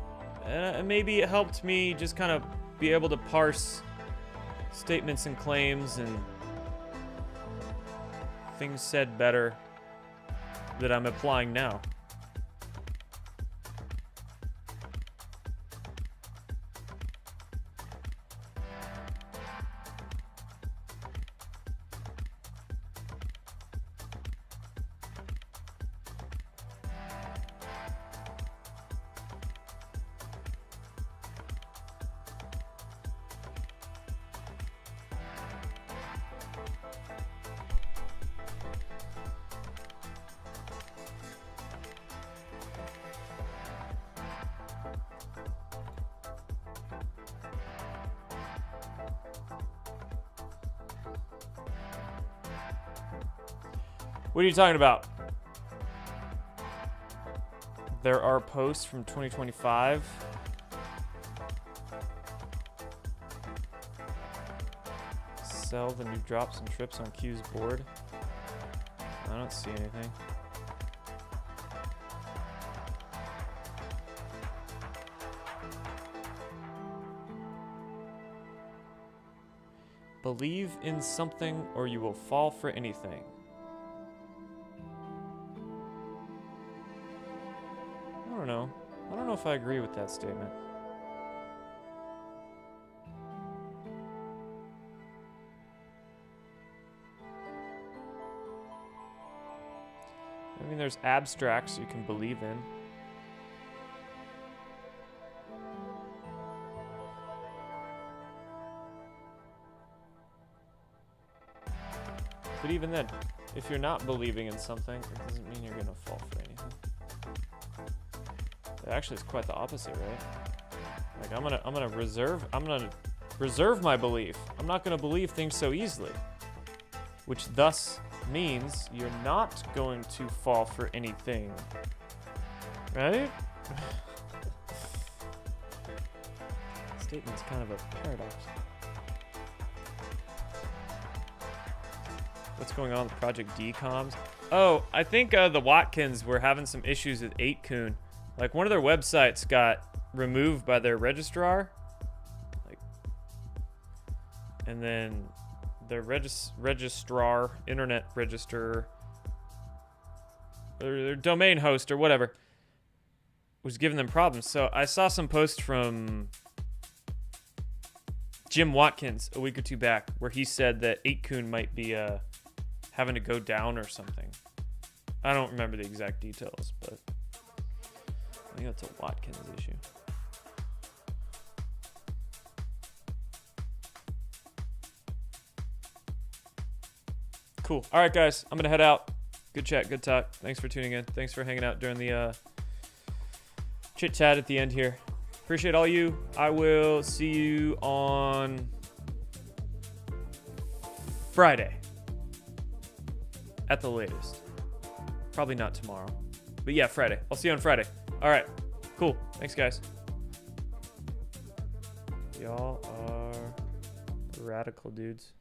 And maybe it helped me just kind of be able to parse statements and claims and things said better that I'm applying now. What are you talking about? There are posts from 2025. Sell the new drops and trips on Q's board. I don't see anything. Believe in something or you will fall for anything. I don't know if I agree with that statement. I mean, there's abstracts you can believe in. But even then, if you're not believing in something, it doesn't mean you're gonna fall for anything. Actually, it's quite the opposite, right? Like I'm gonna reserve my belief. I'm not gonna believe things so easily, which thus means you're not going to fall for anything, right? Statement's kind of a paradox. What's going on with Project D comms? Oh, I think the Watkins were having some issues with 8kun. Like one of their websites got removed by their registrar, like, and then their registrar, internet register, or their domain host or whatever, was giving them problems. So I saw some posts from Jim Watkins a week or two back where he said that 8kun might be having to go down or something. I don't remember the exact details, but I think that's a Watkins issue. Cool. All right, guys. I'm going to head out. Good chat. Good talk. Thanks for tuning in. Thanks for hanging out during the chit-chat at the end here. Appreciate all you. I will see you on Friday at the latest. Probably not tomorrow. But yeah, Friday. I'll see you on Friday. All right. Cool. Thanks, guys. Y'all are radical dudes.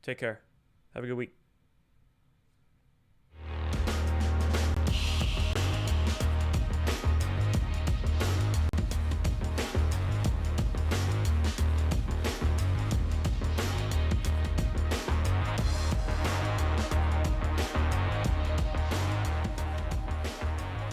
Take care. Have a good week.